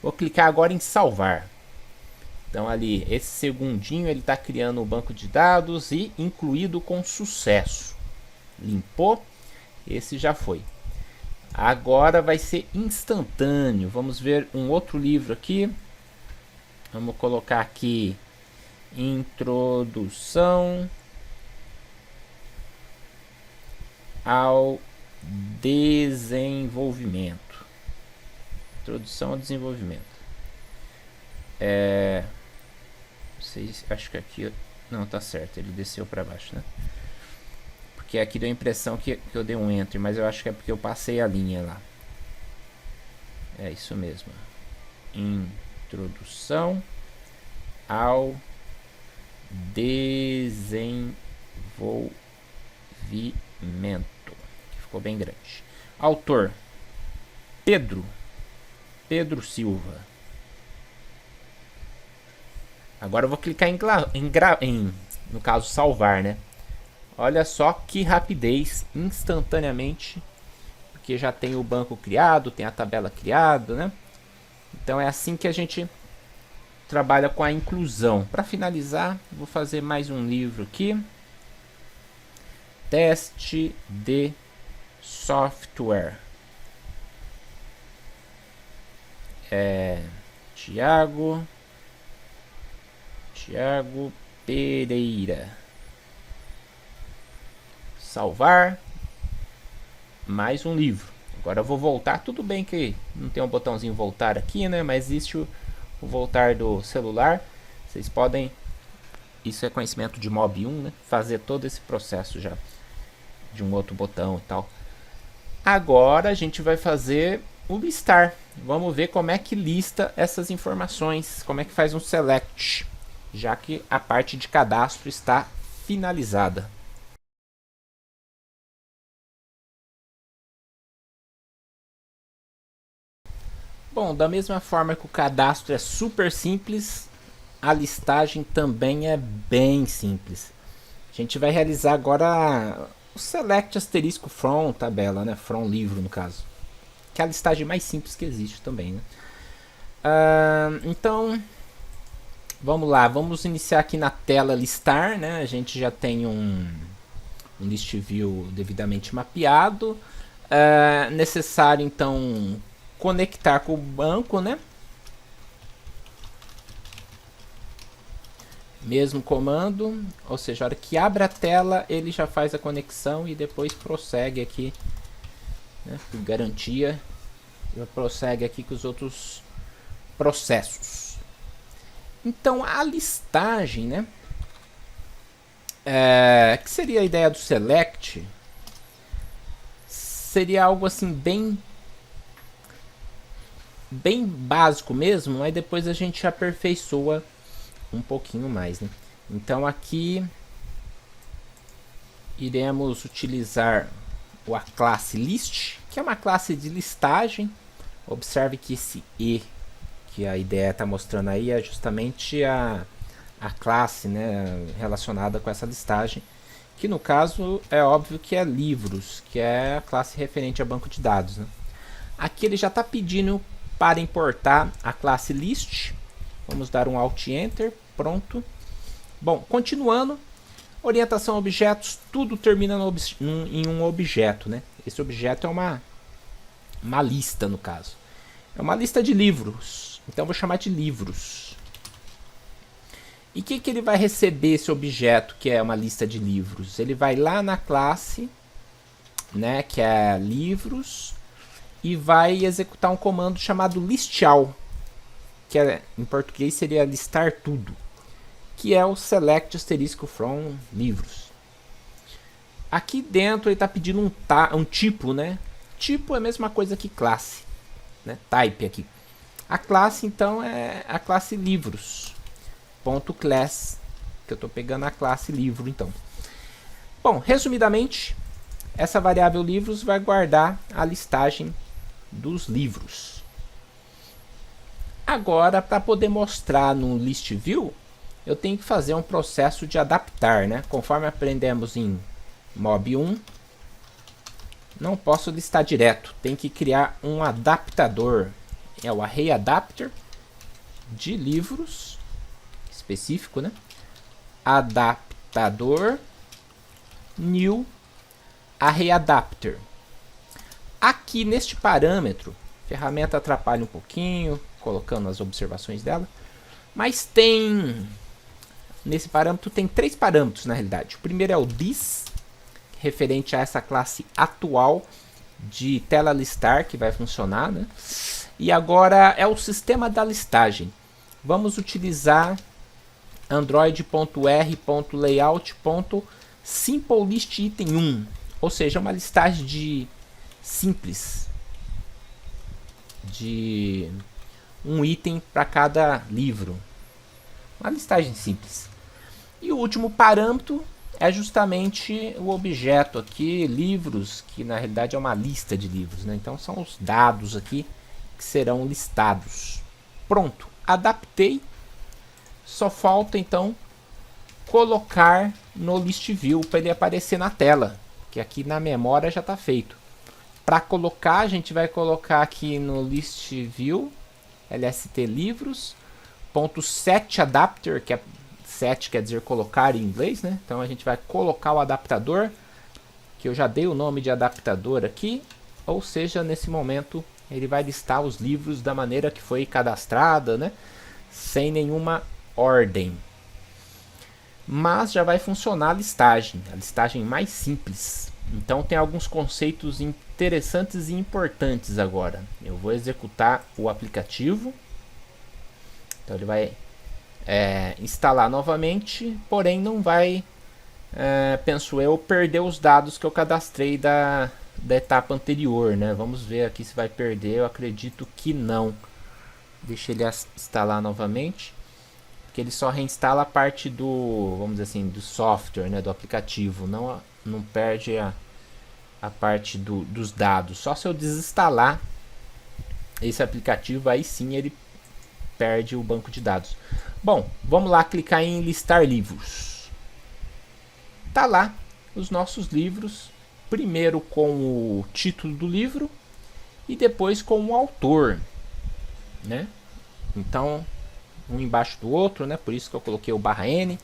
S1: Vou clicar agora em salvar. Então ali, esse segundinho ele está criando o banco de dados e incluído com sucesso. Limpou. Esse já foi. Agora vai ser instantâneo. Vamos ver um outro livro aqui. Vamos colocar aqui Introdução ao Desenvolvimento. Introdução ao Desenvolvimento. Acho que aqui não tá certo. Ele desceu para baixo, né? Porque aqui deu a impressão que eu dei um enter, mas eu acho que é porque eu passei a linha lá. É isso mesmo. Introdução ao Desenvolvimento. Que ficou bem grande. Autor Pedro Silva. Agora eu vou clicar no caso salvar, né? Olha só que rapidez, instantaneamente, porque já tem o banco criado, tem a tabela criada, né? Então é assim que a gente trabalha com a inclusão. Para finalizar, vou fazer mais um livro aqui. Teste de software. Tiago Pereira. Salvar. Mais um livro. Agora eu vou voltar. Tudo bem que não tem um botãozinho voltar aqui, né? Mas existe o voltar do celular. Vocês podem, isso é conhecimento de Mob 1, né? Fazer todo esse processo já de um outro botão e tal. Agora a gente vai fazer o listar. Vamos ver como é que lista essas informações, como é que faz um select, já que a parte de cadastro está finalizada. Bom, da mesma forma que o cadastro é super simples, a listagem também é bem simples. A gente vai realizar agora o select asterisco from tabela, né? From livro no caso, que é a listagem mais simples que existe também, né? Então, vamos lá, vamos iniciar aqui na tela listar, né? A gente já tem um list view devidamente mapeado. Necessário então conectar com o banco, né? Mesmo comando, ou seja, a hora que abre a tela ele já faz a conexão e depois prossegue aqui, né? Por garantia, já prossegue aqui com os outros processos. Então a listagem, né? Que seria a ideia do select? Seria algo assim bem básico mesmo, aí depois a gente aperfeiçoa um pouquinho mais, né? Então aqui iremos utilizar a classe list, que é uma classe de listagem. Observe que esse E que a ideia está mostrando aí é justamente a classe, né, relacionada com essa listagem, que no caso é óbvio que é livros, que é a classe referente a banco de dados, né? Aqui ele já está pedindo para importar a classe list. Vamos dar um Alt Enter, pronto. Bom, continuando, orientação a objetos, tudo termina em um objeto, né? Esse objeto é uma lista, no caso. É uma lista de livros, então vou chamar de livros. E o que ele vai receber esse objeto, que é uma lista de livros? Ele vai lá na classe, né, que é livros, e vai executar um comando chamado listAll, que em português seria listar tudo, que é o select asterisco from livros. Aqui dentro ele está pedindo um tipo, né? Tipo é a mesma coisa que classe, né? Type aqui. A classe então é a classe livros. .class, que eu estou pegando a classe livro então. Bom, resumidamente, essa variável livros vai guardar a listagem dos livros. Agora, para poder mostrar no list view, eu tenho que fazer um processo de adaptar, né? Conforme aprendemos em mob 1, não posso listar direto, tem que criar um adaptador. É o array adapter de livros específico, né? Adaptador new array adapter. Aqui neste parâmetro, a ferramenta atrapalha um pouquinho, colocando as observações dela, mas nesse parâmetro tem 3 parâmetros na realidade. O primeiro é o this, referente a essa classe atual de tela listar que vai funcionar, né? E agora é o sistema da listagem. Vamos utilizar android.r.layout.simpleListItem1, ou seja, uma listagem simples de um item para cada livro. Uma listagem simples. E o último parâmetro é justamente o objeto aqui, livros, que na realidade é uma lista de livros, né? Então são os dados aqui que serão listados. Pronto, adaptei. Só falta então colocar no list view para ele aparecer na tela, que aqui na memória já está feito. Para colocar, a gente vai colocar aqui no list view lst livros .set adapter, que é set quer dizer colocar em inglês, né? Então a gente vai colocar o adaptador, que eu já dei o nome de adaptador aqui, ou seja, nesse momento ele vai listar os livros da maneira que foi cadastrada, né? Sem nenhuma ordem. Mas já vai funcionar a listagem mais simples. Então tem alguns conceitos interessantes e importantes agora. Eu vou executar o aplicativo. Então ele vai instalar novamente, porém não vai, penso eu, perder os dados que eu cadastrei da etapa anterior, né? Vamos ver aqui se vai perder, eu acredito que não. Deixa ele instalar novamente, porque ele só reinstala a parte do, vamos dizer assim, do software, né, do aplicativo, não perde a parte dos dados. Só se eu desinstalar esse aplicativo, aí sim ele perde o banco de dados. Bom, vamos lá clicar em listar livros. Tá lá os nossos livros, primeiro com o título do livro e depois com o autor, né? Então, um embaixo do outro, né? Por isso que eu coloquei o /n.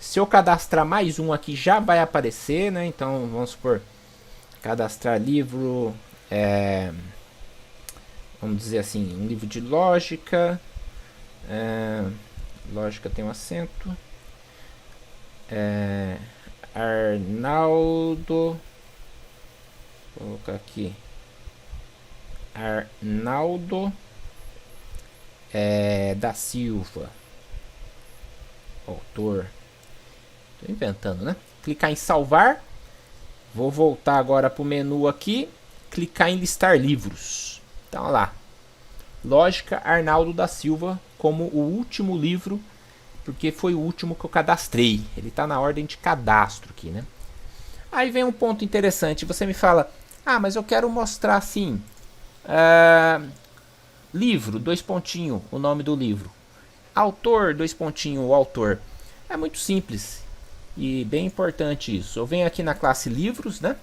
S1: Se eu cadastrar mais um aqui, já vai aparecer, né? Então, vamos supor, cadastrar livro, vamos dizer assim, um livro de lógica. Lógica tem um acento. Arnaldo. Vou colocar aqui. Arnaldo da Silva. Autor. Estou inventando, né? Clicar em salvar. Vou voltar agora para o menu aqui. Clicar em listar livros. Então, olha lá. Lógica Arnaldo da Silva como o último livro porque foi o último que eu cadastrei. Ele está na ordem de cadastro aqui, né? Aí vem um ponto interessante. Você me fala, ah, mas eu quero mostrar assim, livro, dois pontinhos, o nome do livro. Autor, dois pontinhos, o autor. É muito simples e bem importante isso. Eu venho aqui na classe livros, né?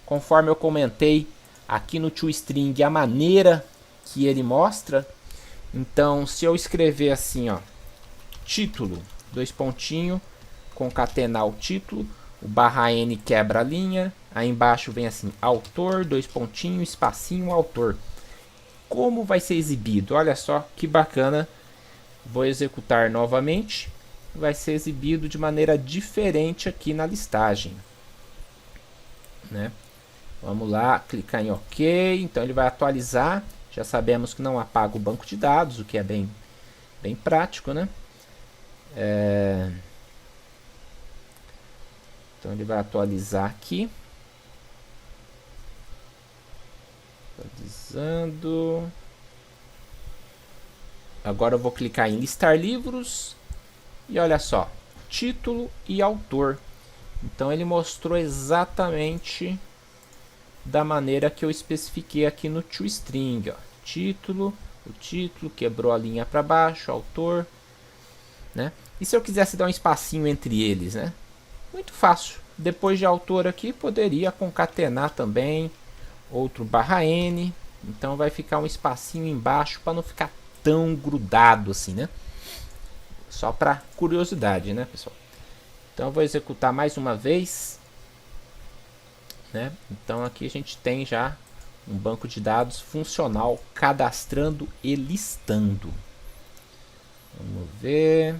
S1: Conforme eu comentei aqui no toString, a maneira que ele mostra. Então, se eu escrever assim, ó, título, dois pontinhos, concatenar o título, o /n quebra a linha, aí embaixo vem assim, autor, dois pontinhos, espacinho, autor. Como vai ser exibido? Olha só que bacana. Vou executar novamente. Vai ser exibido de maneira diferente aqui na listagem, né? Vamos lá, clicar em OK. Então ele vai atualizar. Já sabemos que não apaga o banco de dados, o que é bem prático, né? Então ele vai atualizar aqui. Atualizando. Agora eu vou clicar em listar livros. E olha só, título e autor. Então ele mostrou exatamente da maneira que eu especifiquei aqui no toString. Ó. Título, o título, quebrou a linha para baixo, autor. Né? E se eu quisesse dar um espacinho entre eles, né? Muito fácil. Depois de autor aqui, poderia concatenar também outro /n. Então vai ficar um espacinho embaixo para não ficar tão grudado assim, né? Só para curiosidade, né, pessoal? Então eu vou executar mais uma vez, né? Então aqui a gente tem já um banco de dados funcional cadastrando e listando. Vamos ver.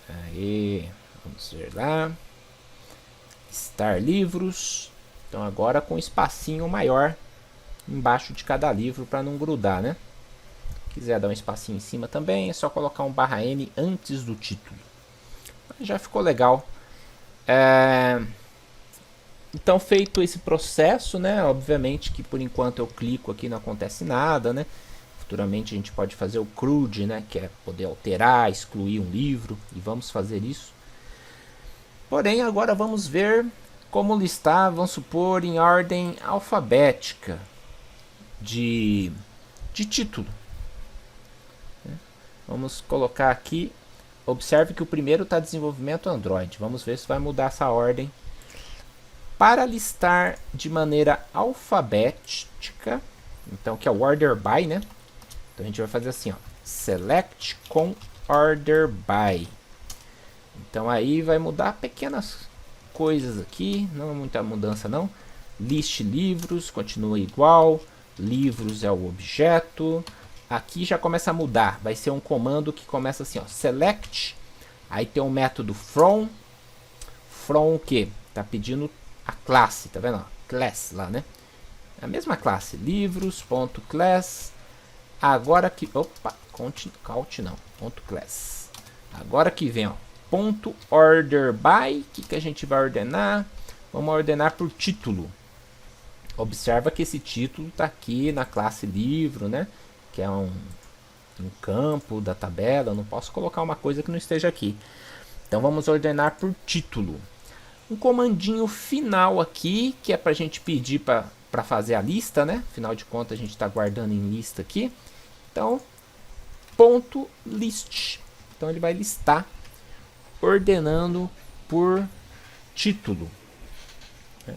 S1: Aí, vamos ver lá. Listar livros. Então agora com um espacinho maior embaixo de cada livro para não grudar, né? Se quiser dar um espacinho em cima também, é só colocar um /n antes do título. Já ficou legal. Então feito esse processo, né? Obviamente que por enquanto eu clico aqui não acontece nada, né? Futuramente a gente pode fazer o CRUD, né? Que é poder alterar, excluir um livro, e vamos fazer isso. Porém agora vamos ver como listar, vamos supor, em ordem alfabética de título. Vamos colocar aqui, observe que o primeiro está desenvolvimento Android. Vamos ver se vai mudar essa ordem. Para listar de maneira alfabética, então que é o order by, né? Então a gente vai fazer assim, ó, select com order by. Então aí vai mudar pequenas coisas aqui, não é muita mudança não. List livros, continua igual. Livros é o objeto. Aqui já começa a mudar. Vai ser um comando que começa assim, ó, select. Aí tem um método from. From o que? Tá pedindo a classe, tá vendo? Class lá, né? A mesma classe. Livros.class. Agora que... Opa, count não. .class. Agora que vem, ó. Ponto order by, que a gente vai ordenar? Vamos ordenar por título. Observa que esse título está aqui na classe livro, né? Que é um campo da tabela. Eu não posso colocar uma coisa que não esteja aqui. Então vamos ordenar por título. Um comandinho final aqui, que é para a gente pedir para fazer a lista, né? Afinal de contas a gente está guardando em lista aqui. Então, ponto list. Então ele vai listar ordenando por título.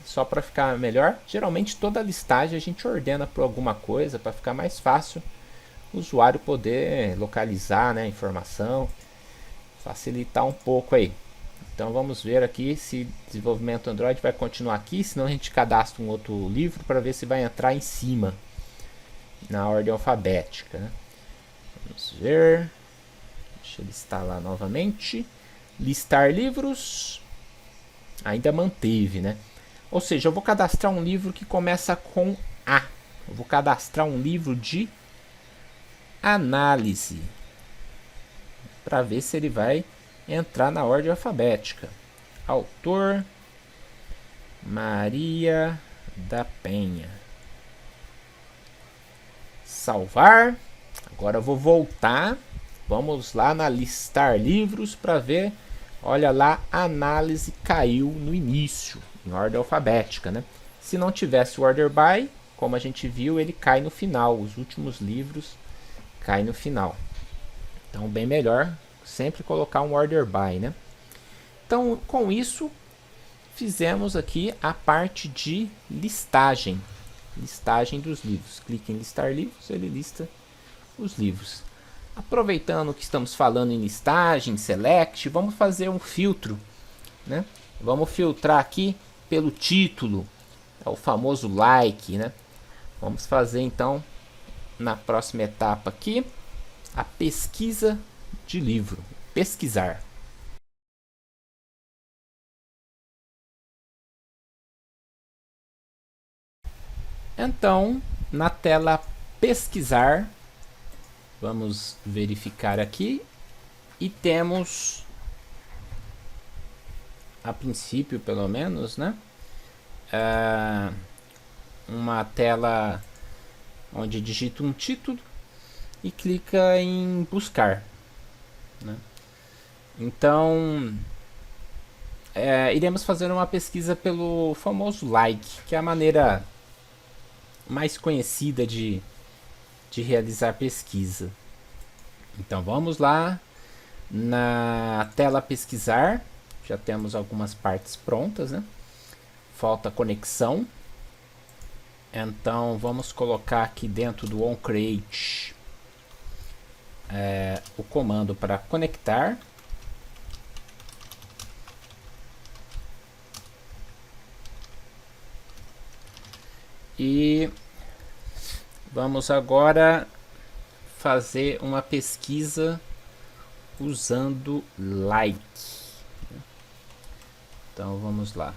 S1: Só para ficar melhor, geralmente toda listagem a gente ordena por alguma coisa para ficar mais fácil o usuário poder localizar, né, a informação, facilitar um pouco aí. Então vamos ver aqui se desenvolvimento Android vai continuar aqui, senão a gente cadastra um outro livro para ver se vai entrar em cima na ordem alfabética, né? Vamos ver. Deixa eu listar lá novamente. Listar livros. Ainda manteve, né? Ou seja, eu vou cadastrar um livro que começa com A. Eu vou cadastrar um livro de análise. Para ver se ele vai entrar na ordem alfabética. Autor Maria da Penha. salvar. Agora eu vou voltar. Vamos lá na listar livros para ver. Olha lá, a análise caiu no início, em ordem alfabética, né? Se não tivesse o order by, como a gente viu, ele cai no final. Os últimos livros caem no final. Então, bem melhor sempre colocar um order by, né? Então, com isso, fizemos aqui a parte de listagem. Listagem dos livros. Clique em listar livros, ele lista os livros. Aproveitando que estamos falando em listagem, select, vamos fazer um filtro, né? Vamos filtrar aqui pelo título, é o famoso like, né? Vamos fazer então, na próxima etapa aqui, a pesquisa de livro. Pesquisar. Então, na tela pesquisar, vamos verificar aqui e temos, a princípio pelo menos, né, uma tela onde digita um título e clica em buscar, né? Então, iremos fazer uma pesquisa pelo famoso like, que é a maneira mais conhecida de realizar pesquisa. Então vamos lá na tela pesquisar, já temos algumas partes prontas, né? Falta conexão, então vamos colocar aqui dentro do onCreate o comando para conectar. E vamos agora fazer uma pesquisa usando like. Então vamos lá.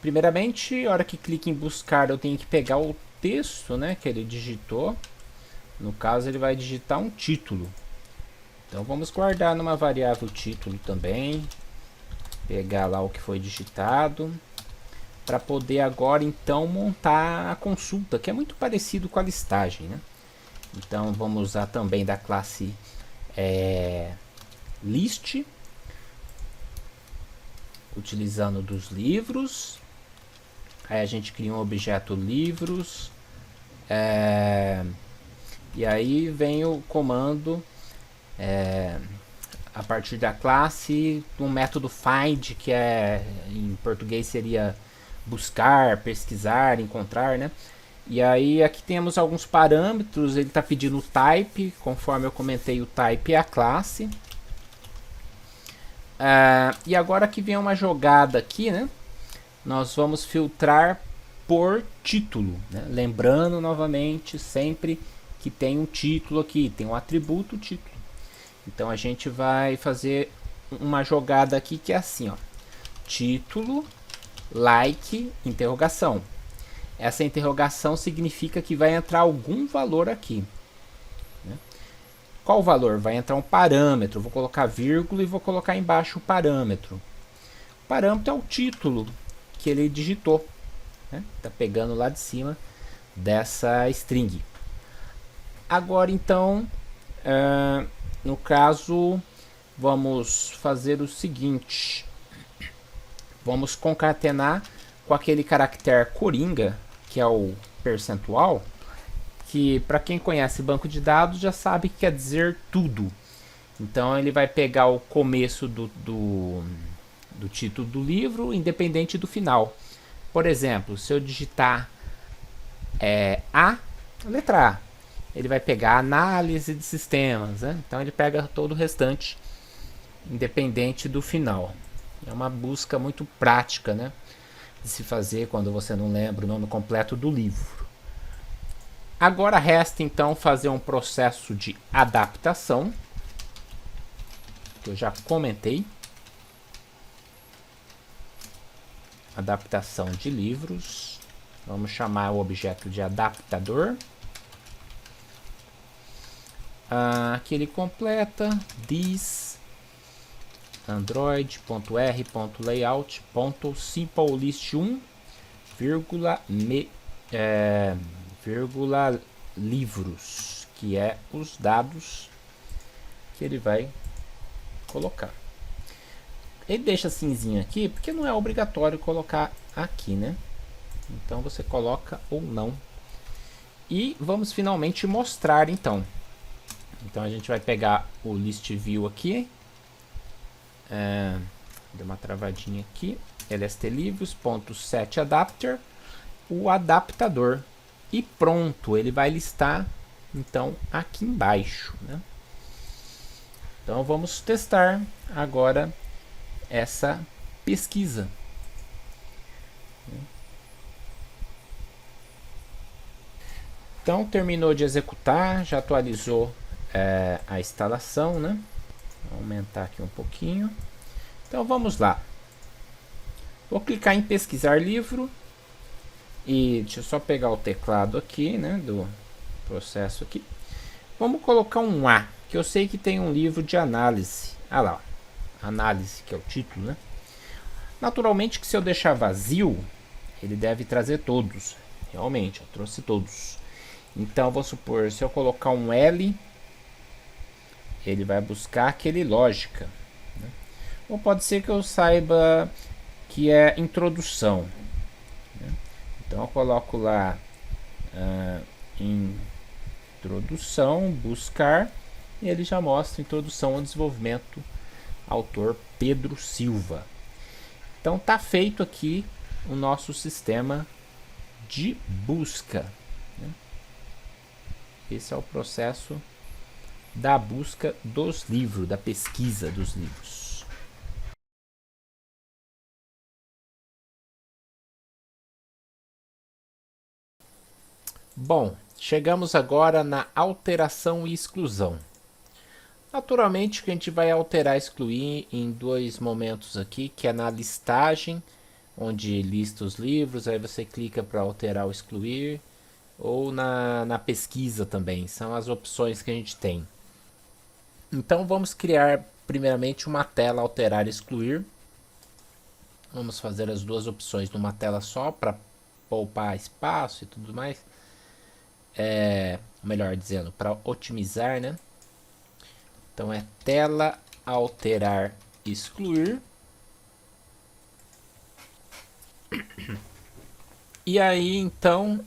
S1: Primeiramente, a hora que clique em buscar, eu tenho que pegar o texto, né, que ele digitou. No caso, ele vai digitar um título. Então vamos guardar numa variável título também. Pegar lá o que foi digitado, para poder agora então montar a consulta, que é muito parecido com a listagem, né? Então vamos usar também da classe list, utilizando dos livros. Aí a gente cria um objeto livros, e aí vem o comando a partir da classe, um método find, que em português seria buscar, pesquisar, encontrar, né? E aí aqui temos alguns parâmetros, ele está pedindo o type, conforme eu comentei, o type é a classe. E agora que vem uma jogada aqui, né? Nós vamos filtrar por título, né? Lembrando novamente sempre que tem um título aqui, tem um atributo título. Então a gente vai fazer uma jogada aqui que é assim, ó. Título, like, interrogação. Essa interrogação significa que vai entrar algum valor aqui, né? Qual valor? Vai entrar um parâmetro. Vou colocar vírgula e vou colocar embaixo o parâmetro. O parâmetro é o título que ele digitou, né? Tá pegando lá de cima dessa string. Agora então, no caso, vamos fazer o seguinte. Vamos concatenar com aquele caractere coringa, que é o percentual, que para quem conhece banco de dados já sabe que quer dizer tudo. Então ele vai pegar o começo do título do livro, independente do final. Por exemplo, se eu digitar a letra A, ele vai pegar análise de sistemas, né? Então ele pega todo o restante, independente do final. É uma busca muito prática, né, de se fazer quando você não lembra o nome completo do livro. Agora resta então fazer um processo de adaptação, que eu já comentei. Adaptação de livros. Vamos chamar o objeto de adaptador. Aqui ele completa this android.r.layout.simpleList1 vírgula, vírgula livros, que é os dados que ele vai colocar. Ele deixa cinzinho aqui porque não é obrigatório colocar aqui, né? Então você coloca ou não. E vamos finalmente mostrar então. Então a gente vai pegar o list view aqui. Deu uma travadinha aqui. lstlivros.setAdapter, o adaptador. E pronto, ele vai listar então aqui embaixo, né? Então vamos testar agora essa pesquisa. Então terminou de executar, já atualizou a instalação, né? Vou aumentar aqui um pouquinho. Então vamos lá. Vou clicar em pesquisar livro e deixa eu só pegar o teclado aqui, né, do processo aqui. Vamos colocar um A, que eu sei que tem um livro de análise. Ah lá, análise, que é o título, né? Naturalmente que se eu deixar vazio, ele deve trazer todos. Realmente, eu trouxe todos. Então, vou supor, se eu colocar um L, ele vai buscar aquele lógica, né? Ou pode ser que eu saiba que é introdução, né? Então, eu coloco lá introdução, buscar, e ele já mostra introdução ao desenvolvimento, autor Pedro Silva. Então, tá feito aqui o nosso sistema de busca, né? Esse é o processo da busca dos livros, da pesquisa dos livros. Bom, chegamos agora na alteração e exclusão. Naturalmente que a gente vai alterar e excluir em dois momentos aqui, que é na listagem, onde lista os livros, aí você clica para alterar ou excluir, ou na pesquisa também, são as opções que a gente tem. Então vamos criar primeiramente uma tela alterar e excluir. Vamos fazer as duas opções numa tela só para poupar espaço e tudo mais. Melhor dizendo, para otimizar, né? Então é tela alterar excluir. E aí então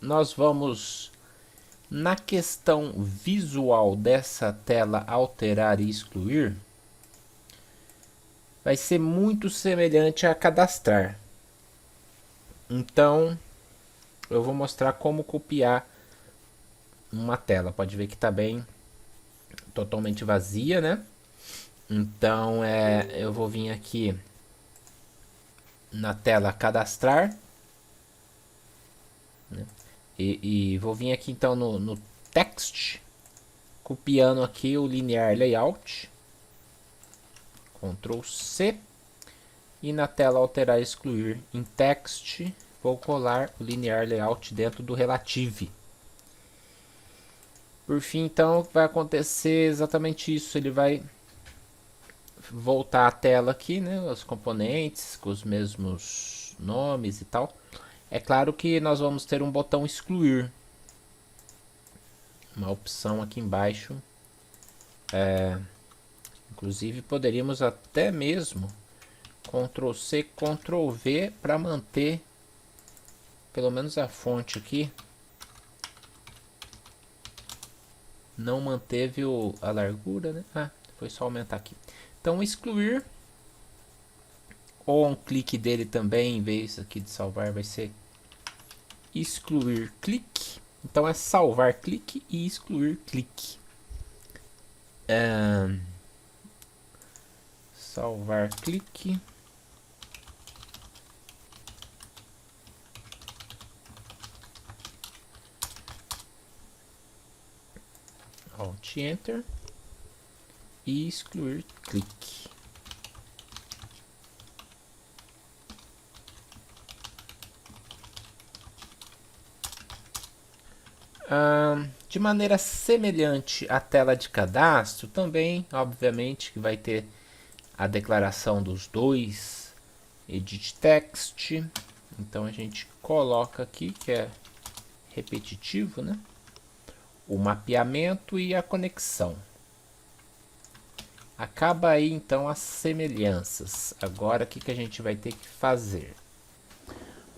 S1: nós vamos na questão visual dessa tela alterar e excluir. Vai ser muito semelhante a cadastrar. Então eu vou mostrar como copiar uma tela. Pode ver que está bem totalmente vazia, né? Então eu vou vir aqui na tela cadastrar, né? E vou vir aqui então no text, copiando aqui o linear layout, Ctrl C, e na tela alterar e excluir em text vou colar o linear layout dentro do relative. Por fim, então vai acontecer exatamente isso, ele vai voltar a tela aqui, né, os componentes com os mesmos nomes e tal. É claro que nós vamos ter um botão excluir, uma opção aqui embaixo. Inclusive poderíamos até mesmo Ctrl C, Ctrl V para manter pelo menos a fonte aqui. Não manteve a largura, né? Foi só aumentar aqui. Então excluir, ou um clique dele também, em vez aqui de salvar, vai ser excluir clique. Então é salvar clique e excluir clique. Salvar clique. Alt Enter e excluir clique. De maneira semelhante à tela de cadastro, também, obviamente, que vai ter a declaração dos dois Edit Text. Então a gente coloca aqui, que é repetitivo, né? O mapeamento e a conexão. Acaba aí então as semelhanças. Agora o que a gente vai ter que fazer?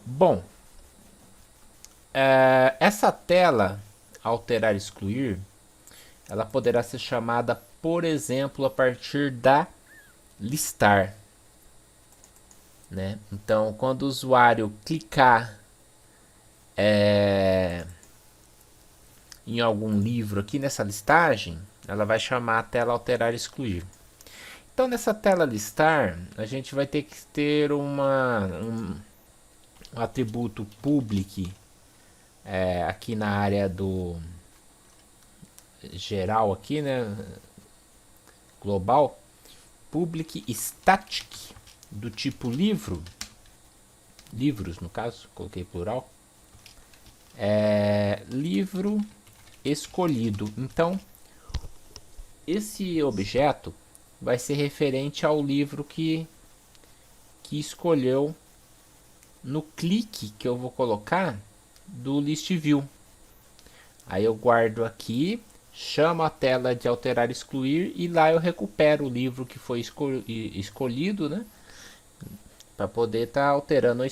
S1: Bom, essa tela alterar e excluir, ela poderá ser chamada, por exemplo, a partir da listar, né? Então, quando o usuário clicar em algum livro aqui nessa listagem, ela vai chamar a tela alterar e excluir. Então, nessa tela listar, a gente vai ter que ter um atributo public aqui na área do geral aqui, né? Global, public static do tipo livro, livros no caso, coloquei plural, livro escolhido. Então, esse objeto vai ser referente ao livro que escolheu no clique que eu vou colocar do list view. Aí eu guardo aqui, chamo a tela de alterar e excluir e lá eu recupero o livro que foi escolhido, né? Para poder estar alterando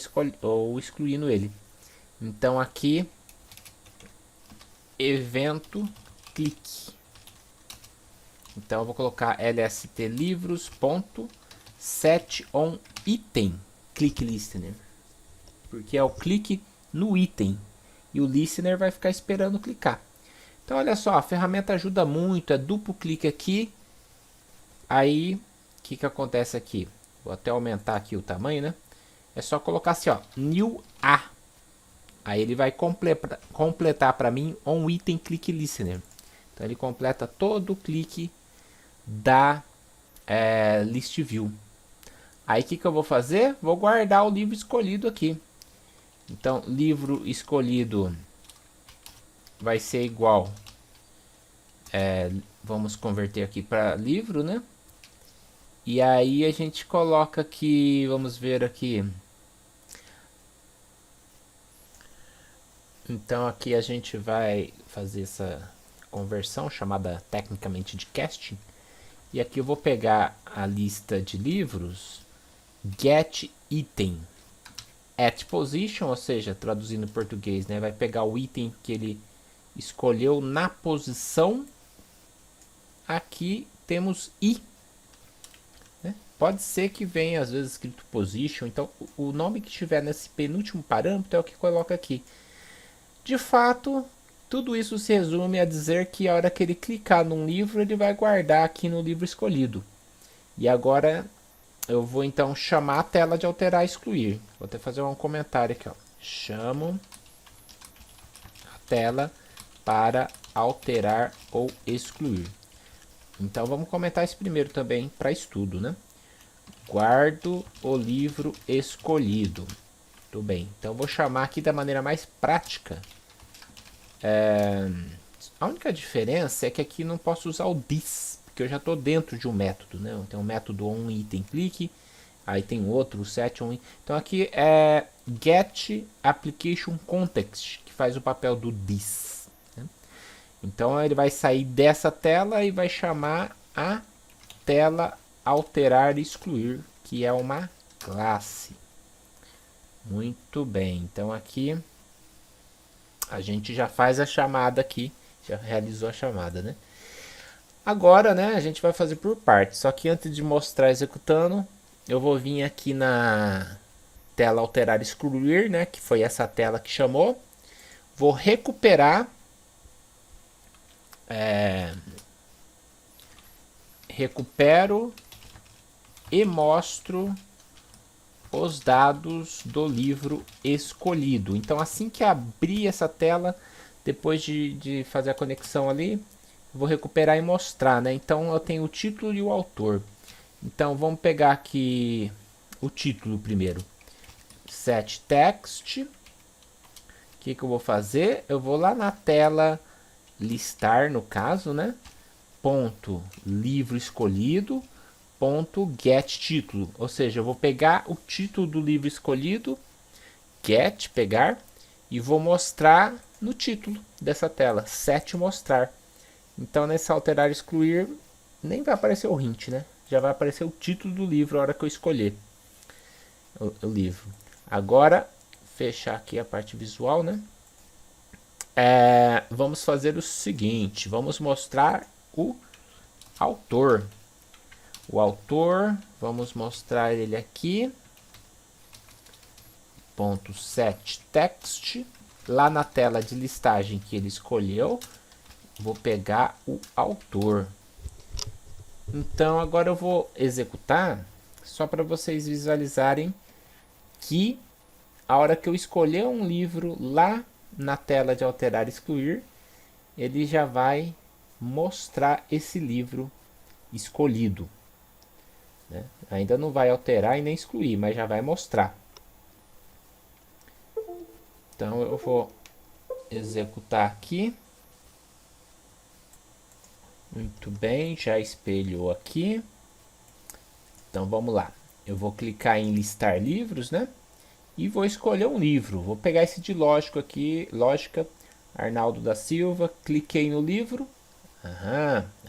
S1: ou excluindo ele. Então aqui, evento clique. Então eu vou colocar lst livros.setOnItem click listener, porque é o clique no item e o listener vai ficar esperando clicar. Então olha só, a ferramenta ajuda muito, é duplo clique aqui. Aí o que acontece aqui? Vou até aumentar aqui o tamanho, né? É só colocar assim, ó, new a. Aí ele vai completar para mim um item click listener. Então ele completa todo o clique da list view. Aí o que eu vou fazer? Vou guardar o livro escolhido aqui. Então livro escolhido vai ser igual, vamos converter aqui para livro, né? E aí a gente coloca aqui, vamos ver aqui. Então aqui a gente vai fazer essa conversão chamada tecnicamente de casting. E aqui eu vou pegar a lista de livros, get item at position, ou seja, traduzindo em português, né, vai pegar o item que ele escolheu na posição. Aqui temos i, né? Pode ser que venha às vezes escrito position, então o nome que estiver nesse penúltimo parâmetro é o que coloca aqui. De fato, tudo isso se resume a dizer que a hora que ele clicar num livro, ele vai guardar aqui no livro escolhido. E agora eu vou então chamar a tela de alterar e excluir. Vou até fazer um comentário aqui, ó. Chamo a tela para alterar ou excluir. Então vamos comentar esse primeiro também para estudo, né? Guardo o livro escolhido. Tudo bem. Então vou chamar aqui da maneira mais prática. A única diferença é que aqui não posso usar o this, porque eu já estou dentro de um método, né? Tem um método onItemClick, aí tem outro, o setOnItem. Então aqui é getApplicationContext, que faz o papel do this, né? Então ele vai sair dessa tela e vai chamar a tela alterar e excluir, que é uma classe. Muito bem, então aqui a gente já faz a chamada aqui, já realizou a chamada, né? Agora, né, a gente vai fazer por partes. Só que antes de mostrar executando, eu vou vir aqui na tela alterar e excluir, né, que foi essa tela que chamou. Vou recuperar, recupero e mostro os dados do livro escolhido. Então assim que abrir essa tela, depois de fazer a conexão ali, vou recuperar e mostrar, né? Então eu tenho o título e o autor. Então vamos pegar aqui o título primeiro. Set text. O que eu vou fazer? Eu vou lá na tela listar, no caso, né? Ponto livro escolhido. ponto get título, ou seja, eu vou pegar o título do livro escolhido, get, pegar, e vou mostrar no título dessa tela, set mostrar. Então nesse alterar excluir, nem vai aparecer o hint, né? Já vai aparecer o título do livro a hora que eu escolher o livro. Agora, fechar aqui a parte visual, né? Vamos fazer o seguinte, vamos mostrar o autor. O autor, vamos mostrar ele aqui. Ponto set text. Lá na tela de listagem que ele escolheu, vou pegar o autor. Então agora eu vou executar, só para vocês visualizarem que a hora que eu escolher um livro lá na tela de alterar e excluir, ele já vai mostrar esse livro escolhido, né? Ainda não vai alterar e nem excluir, mas já vai mostrar. Então eu vou executar aqui. Muito bem, já espelhou aqui. Então vamos lá. Eu vou clicar em listar livros, né? E vou escolher um livro. Vou pegar esse de lógico aqui, lógica, Arnaldo da Silva. Cliquei no livro.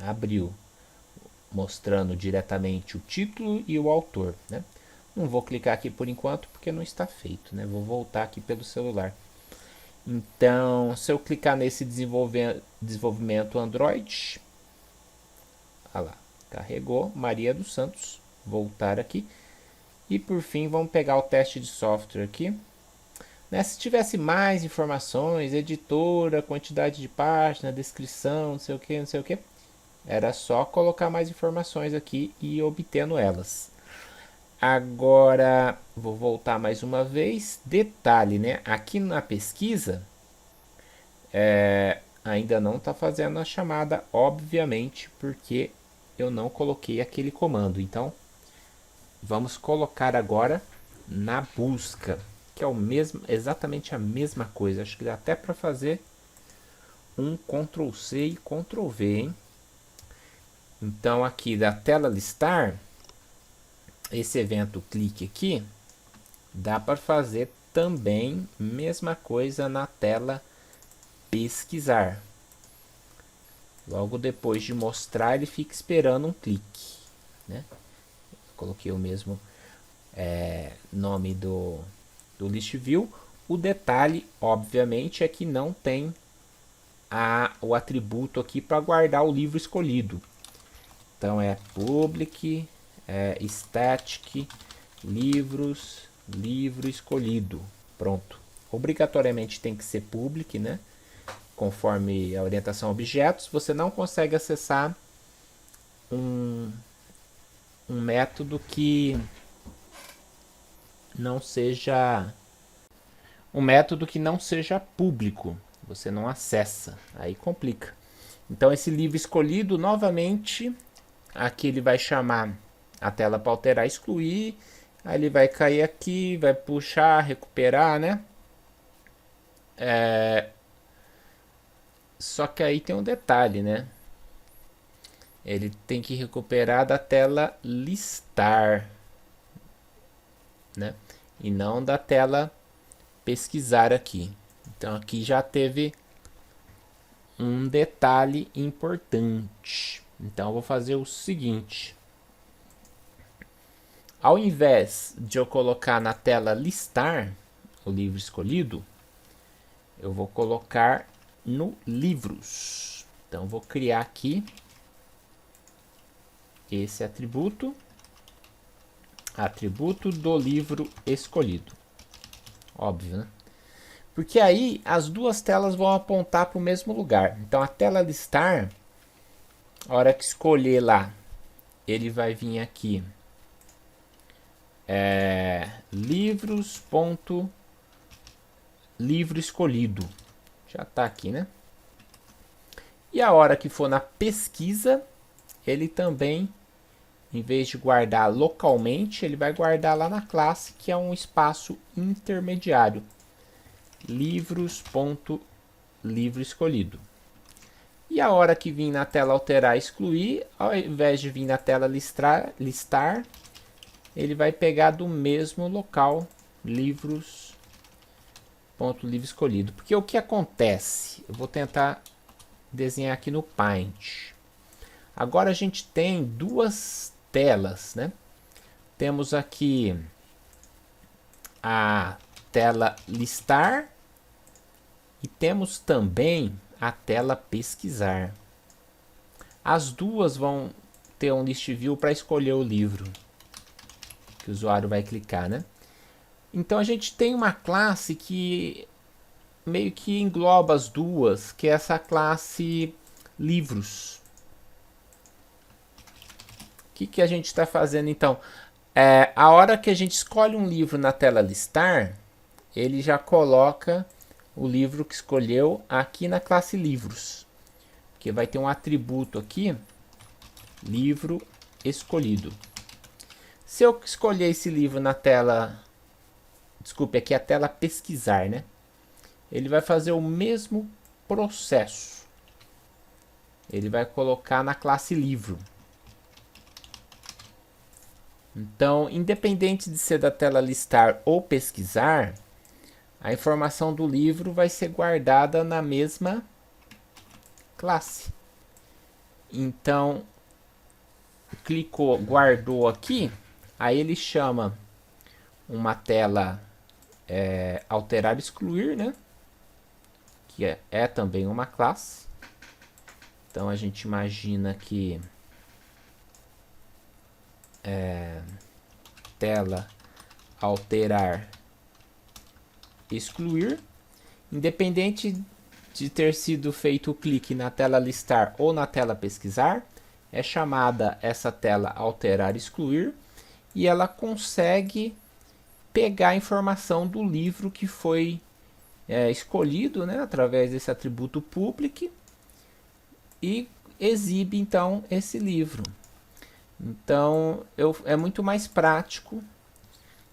S1: Abriu, mostrando diretamente o título e o autor, né? Não vou clicar aqui por enquanto porque não está feito, né? Vou voltar aqui pelo celular. Então, se eu clicar nesse desenvolvimento Android, olha lá, carregou, Maria dos Santos, voltar aqui. E por fim, vamos pegar o teste de software aqui. Né? Se tivesse mais informações, editora, quantidade de página, descrição, não sei o que, não sei o que, era só colocar mais informações aqui e ir obtendo elas. Agora, vou voltar mais uma vez. Detalhe, né? Aqui na pesquisa, ainda não está fazendo a chamada, obviamente, porque eu não coloquei aquele comando. Então, vamos colocar agora na busca, que é exatamente a mesma coisa. Acho que dá até para fazer um Ctrl C e Ctrl V, hein? Então, aqui da tela listar, esse evento clique aqui, dá para fazer também mesma coisa na tela pesquisar. Logo depois de mostrar, ele fica esperando um clique, né? Coloquei o mesmo nome do list view. O detalhe, obviamente, é que não tem o atributo aqui para guardar o livro escolhido. Então é public static livros, livro escolhido. Pronto. Obrigatoriamente tem que ser public, né? Conforme a orientação a objetos, você não consegue acessar um método que não seja público. Você não acessa, aí complica. Então esse livro escolhido, novamente, aqui ele vai chamar a tela para alterar, excluir, aí ele vai cair aqui, vai puxar, recuperar, né? Só que aí tem um detalhe, né? Ele tem que recuperar da tela listar, né? E não da tela pesquisar aqui. Então aqui já teve um detalhe importante. Então eu vou fazer o seguinte. Ao invés de eu colocar na tela listar o livro escolhido, eu vou colocar no livros. Então vou criar aqui esse atributo do livro escolhido. Óbvio, né? Porque aí as duas telas vão apontar para o mesmo lugar. Então a tela listar, a hora que escolher lá, ele vai vir aqui livro escolhido. Já está aqui, né? E a hora que for na pesquisa, ele também, em vez de guardar localmente, ele vai guardar lá na classe, que é um espaço intermediário. Livro escolhido. E a hora que vir na tela alterar e excluir, ao invés de vir na tela listar, ele vai pegar do mesmo local livros, ponto livro escolhido. Porque o que acontece? Eu vou tentar desenhar aqui no Paint. Agora a gente tem duas telas, né? Temos aqui a tela listar e temos também a tela pesquisar. As duas vão ter um list view para escolher o livro que o usuário vai clicar, né? Então a gente tem uma classe que meio que engloba as duas, que é essa classe livros. O que a gente está fazendo então? A hora que a gente escolhe um livro na tela listar, ele já coloca o livro que escolheu aqui na classe livros, que vai ter um atributo aqui, livro escolhido. Se eu escolher esse livro na tela, desculpe, aqui é a tela pesquisar, né? Ele vai fazer o mesmo processo. Ele vai colocar na classe livro. Então, independente de ser da tela listar ou pesquisar, a informação do livro vai ser guardada na mesma classe. Então, clicou, guardou aqui, aí ele chama uma tela alterar excluir, né? Que é também uma classe. Então a gente imagina que tela alterar excluir, independente de ter sido feito o clique na tela listar ou na tela pesquisar, é chamada essa tela alterar excluir e ela consegue pegar a informação do livro que foi escolhido, né, através desse atributo public e exibe então esse livro. Então é muito mais prático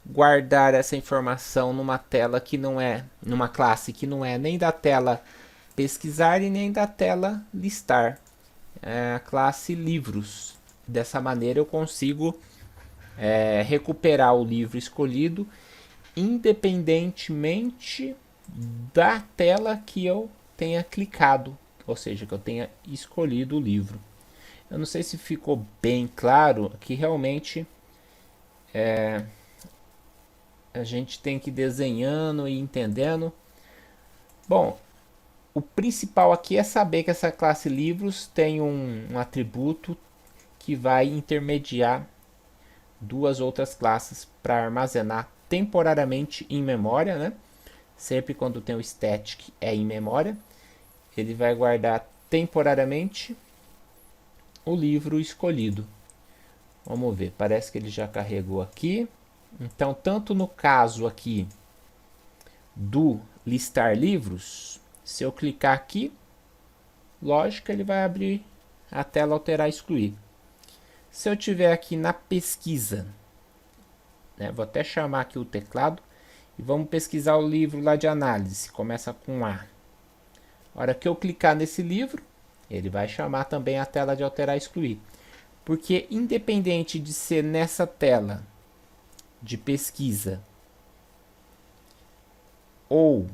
S1: guardar essa informação numa tela que não é, numa classe que não é nem da tela pesquisar e nem da tela listar. É a classe livros. Dessa maneira eu consigo recuperar o livro escolhido independentemente da tela que eu tenha clicado, ou seja, que eu tenha escolhido o livro. Eu não sei se ficou bem claro que realmente a gente tem que ir desenhando e entendendo. Bom, o principal aqui é saber que essa classe livros tem um atributo que vai intermediar duas outras classes para armazenar temporariamente em memória, né? Sempre quando tem o static é em memória, ele vai guardar temporariamente o livro escolhido. Vamos ver, parece que ele já carregou aqui. Então, tanto no caso aqui do listar livros, se eu clicar aqui, lógico, ele vai abrir a tela alterar e excluir. Se eu tiver aqui na pesquisa, né, vou até chamar aqui o teclado e vamos pesquisar o livro lá de análise, começa com A. A hora que eu clicar nesse livro, ele vai chamar também a tela de alterar e excluir. Porque independente de ser nessa tela de pesquisa ou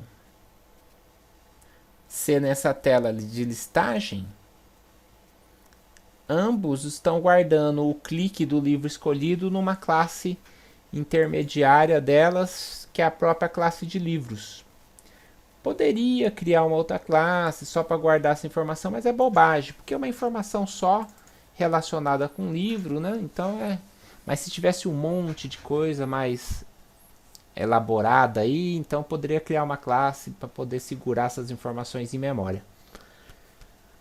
S1: ser nessa tela de listagem, ambos estão guardando o clique do livro escolhido numa classe intermediária delas, que é a própria classe de livros. Poderia criar uma outra classe só para guardar essa informação, mas é bobagem, porque é uma informação só relacionada com o livro, né? Então mas se tivesse um monte de coisa mais elaborada aí, então poderia criar uma classe para poder segurar essas informações em memória.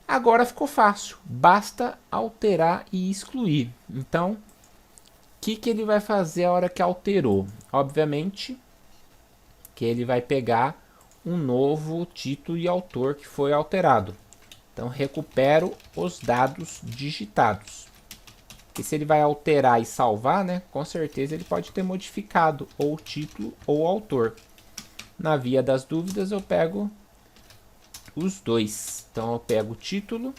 S1: Agora ficou fácil, basta alterar e excluir. Então, o que ele vai fazer a hora que alterou? Obviamente que ele vai pegar um novo título e autor que foi alterado. Então, recupero os dados digitados. E se ele vai alterar e salvar, né, com certeza ele pode ter modificado ou o título ou o autor. Na via das dúvidas, eu pego os dois. Então eu pego o título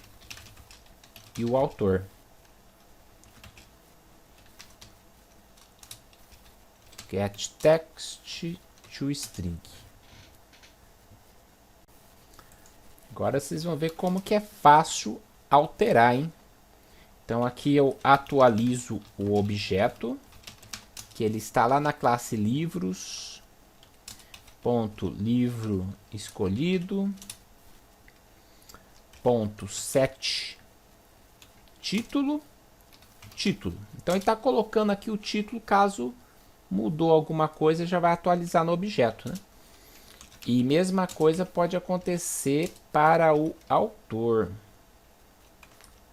S1: e o autor. Get text to string. Agora vocês vão ver como que é fácil alterar, hein? Então aqui eu atualizo o objeto, que ele está lá na classe livros, ponto livro escolhido, ponto set título, título. Então ele está colocando aqui o título, caso mudou alguma coisa já vai atualizar no objeto, né? E mesma coisa pode acontecer para o autor.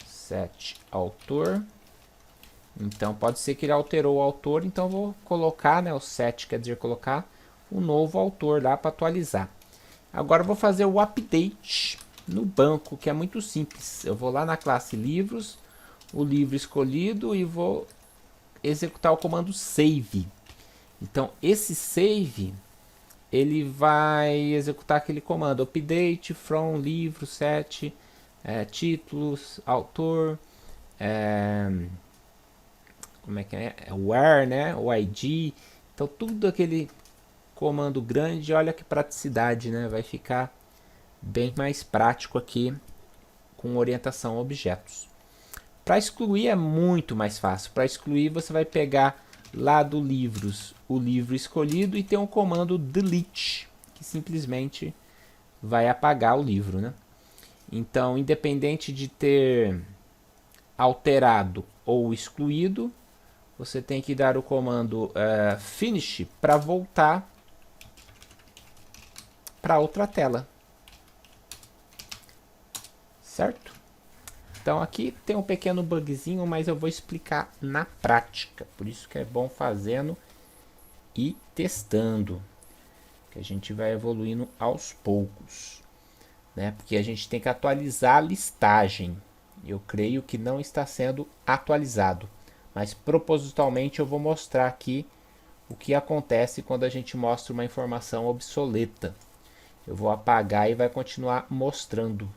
S1: Set autor. Então pode ser que ele alterou o autor, então vou colocar, né, o set quer dizer colocar um novo autor lá para atualizar. Agora eu vou fazer o update no banco, que é muito simples. Eu vou lá na classe livros, o livro escolhido e vou executar o comando save. Então esse save ele vai executar aquele comando update from livro set títulos, autor, como é que é? Where, né? O ID. Então tudo aquele comando grande, olha que praticidade, né? Vai ficar bem mais prático aqui com orientação a objetos. Para excluir é muito mais fácil. Para excluir você vai pegar lá do livros o livro escolhido e tem um comando delete, que simplesmente vai apagar o livro, né? Então, independente de ter alterado ou excluído, você tem que dar o comando finish para voltar para outra tela. Certo? Então aqui tem um pequeno bugzinho, mas eu vou explicar na prática. Por isso que é bom fazendo e testando, que a gente vai evoluindo aos poucos, né? Porque a gente tem que atualizar a listagem. Eu creio que não está sendo atualizado, mas propositalmente eu vou mostrar aqui o que acontece quando a gente mostra uma informação obsoleta. Eu vou apagar e vai continuar mostrando,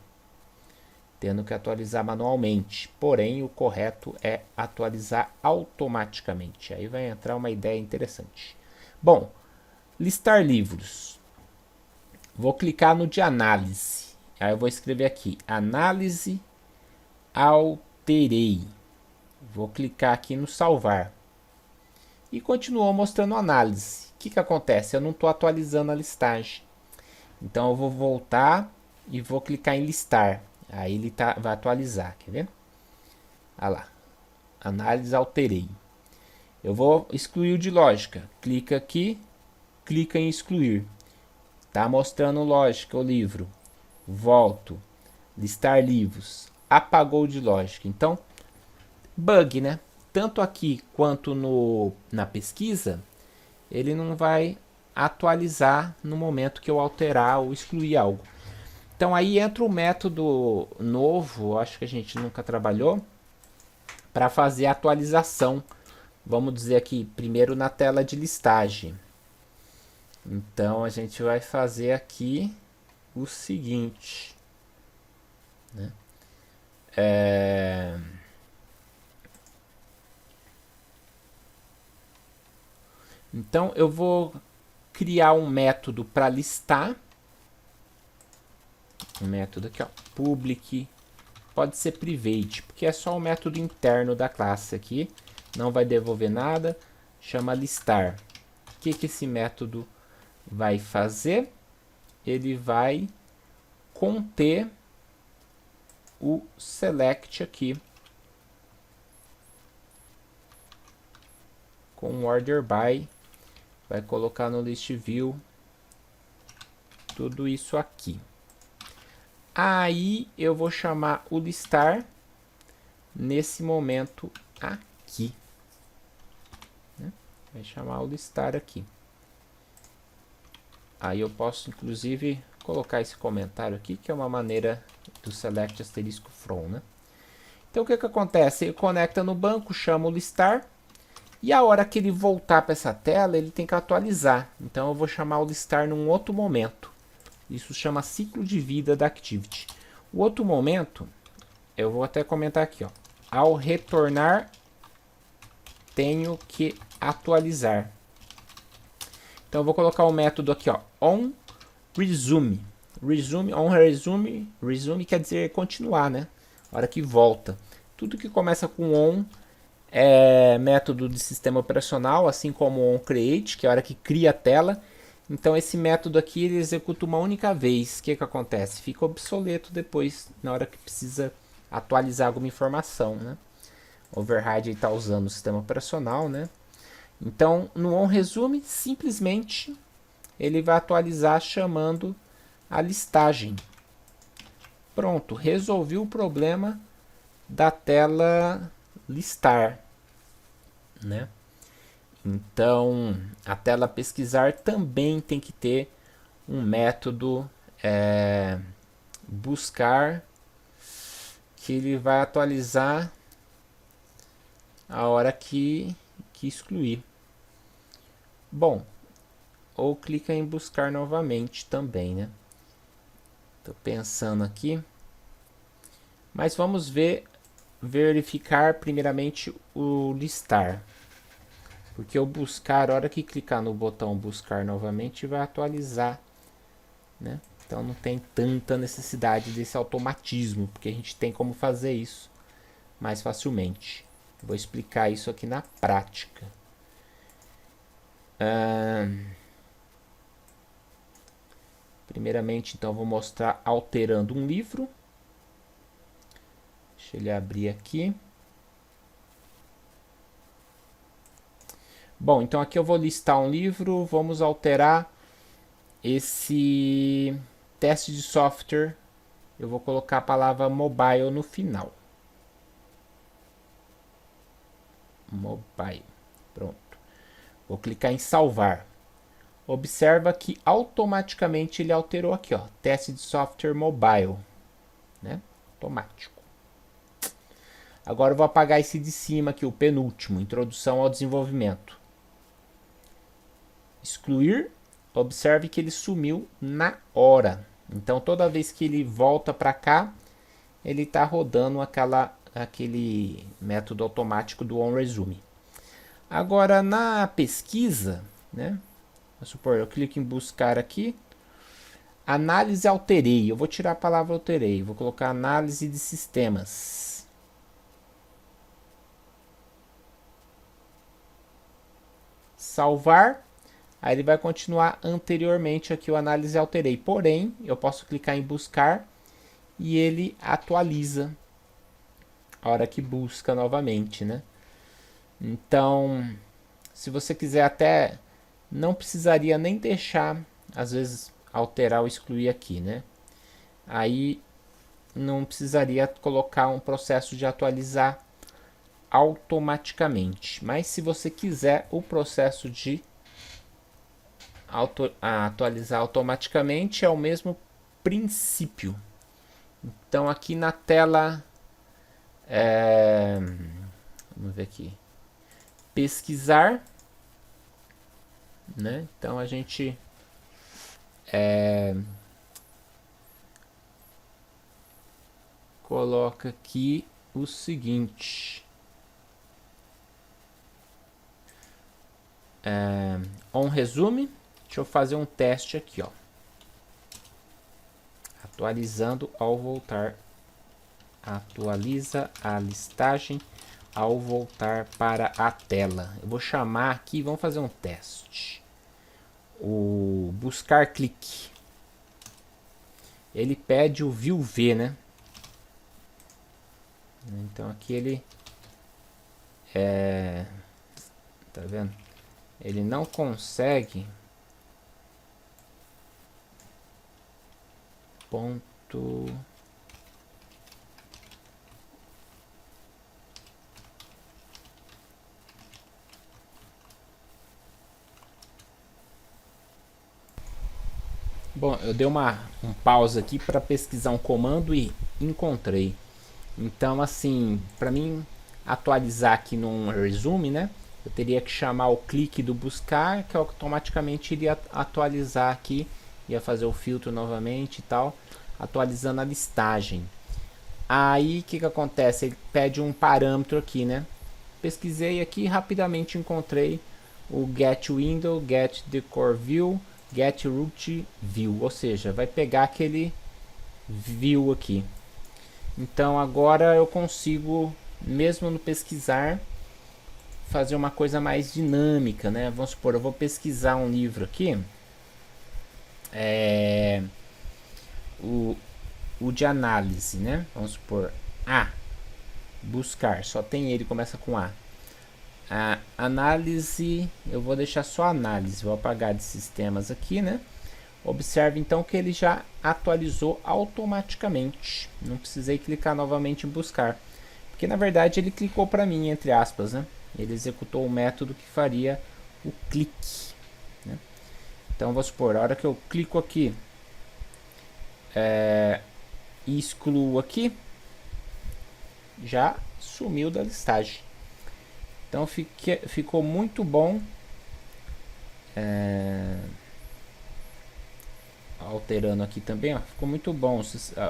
S1: tendo que atualizar manualmente. Porém, o correto é atualizar automaticamente. Aí vai entrar uma ideia interessante. Bom, listar livros. Vou clicar no de análise. Aí eu vou escrever aqui, análise alterei. Vou clicar aqui no salvar. E continuou mostrando análise. O que acontece? Eu não estou atualizando a listagem. Então eu vou voltar e vou clicar em listar. Aí ele vai atualizar, quer ver? Olha lá, análise alterei. Eu vou excluir o de lógica. Clica aqui, clica em excluir. Tá mostrando lógica o livro. Volto, listar livros. Apagou o de lógica. Então, bug, né? Tanto aqui quanto na pesquisa, ele não vai atualizar no momento que eu alterar ou excluir algo. Então aí entra o método novo, acho que a gente nunca trabalhou, para fazer a atualização. Vamos dizer aqui, primeiro na tela de listagem. Então a gente vai fazer aqui o seguinte, né? Então eu vou criar um método para listar. Um método aqui, ó, public, pode ser private, porque é só um método interno da classe aqui, não vai devolver nada, chama listar. O que esse método vai fazer? Ele vai conter o select aqui, com order by, vai colocar no list view tudo isso aqui. Aí eu vou chamar o listar nesse momento aqui, né? Vai chamar o listar aqui. Aí eu posso inclusive colocar esse comentário aqui, que é uma maneira do select asterisco from, né? Então o que acontece? Ele conecta no banco, chama o listar, e a hora que ele voltar para essa tela, ele tem que atualizar. Então eu vou chamar o listar num outro momento. Isso chama ciclo de vida da Activity. O outro momento, eu vou até comentar aqui, ó. Ao retornar, tenho que atualizar. Então eu vou colocar o método aqui, ó, onResume. Resume quer dizer continuar, né? A hora que volta. Tudo que começa com on é método de sistema operacional, assim como o onCreate, que é a hora que cria a tela. Então esse método aqui ele executa uma única vez. O que acontece? Fica obsoleto depois, na hora que precisa atualizar alguma informação, né? Override está usando o sistema operacional, né? Então no onResume, simplesmente ele vai atualizar chamando a listagem. Pronto, resolvi o problema da tela listar, né? Então, a tela pesquisar também tem que ter um método buscar, que ele vai atualizar a hora que excluir. Bom, ou clica em buscar novamente também, né? Tô pensando aqui. Mas vamos verificar primeiramente o listar. Porque o buscar, a hora que clicar no botão buscar novamente, vai atualizar, né? Então não tem tanta necessidade desse automatismo, porque a gente tem como fazer isso mais facilmente. Vou explicar isso aqui na prática. Primeiramente, então, vou mostrar alterando um livro. Deixa ele abrir aqui. Bom, então aqui eu vou listar um livro. Vamos alterar esse teste de software. Eu vou colocar a palavra mobile no final. Mobile. Pronto. Vou clicar em salvar. Observa que automaticamente ele alterou aqui, ó, teste de software mobile, né? Automático. Agora eu vou apagar esse de cima aqui, o penúltimo, introdução ao desenvolvimento. Excluir, observe que ele sumiu na hora. Então toda vez que ele volta para cá, ele está rodando aquele método automático do onResume. Agora na pesquisa, né? Vamos supor, eu clico em buscar aqui. Análise alterei. Eu vou tirar a palavra alterei. Vou colocar análise de sistemas. Salvar. Aí ele vai continuar anteriormente aqui o análise alterei. Porém, eu posso clicar em buscar e ele atualiza a hora que busca novamente, né? Então, se você quiser até, não precisaria nem deixar, às vezes, alterar ou excluir aqui, né? Aí não precisaria colocar um processo de atualizar automaticamente. Mas se você quiser o processo de atualizar automaticamente, é o mesmo princípio. Então aqui na tela, vamos ver aqui, pesquisar, né? Então a gente coloca aqui o seguinte, onResume. Deixa eu fazer um teste aqui, ó. Atualizando ao voltar. Atualiza a listagem ao voltar para a tela. Eu vou chamar aqui, vamos fazer um teste. O buscar clique. Ele pede o view V, né? Então aqui ele tá vendo? Ele não consegue ponto. Bom, eu dei um pause aqui para pesquisar um comando e encontrei. Então, assim, para mim atualizar aqui num resume, né? Eu teria que chamar o clique do buscar, que automaticamente iria atualizar aqui ia fazer o filtro novamente e tal, atualizando a listagem. Aí o que acontece? Ele pede um parâmetro aqui, né? Pesquisei aqui, rapidamente encontrei o get window, get decor view, get root view, ou seja, vai pegar aquele view aqui. Então agora eu consigo, mesmo no pesquisar, fazer uma coisa mais dinâmica, né? Vamos supor, eu vou pesquisar um livro aqui, o de análise, né? Vamos supor, buscar, só tem ele, começa com A. A análise, eu vou deixar só análise, vou apagar de sistemas aqui, né? Observe então que ele já atualizou automaticamente, não precisei clicar novamente em buscar, porque na verdade ele clicou para mim, entre aspas, né? Ele executou o método que faria o clique, né? Então vou supor, a hora que eu clico aqui e excluo aqui, já sumiu da listagem. Então ficou muito bom. Alterando aqui também, ó, ficou muito bom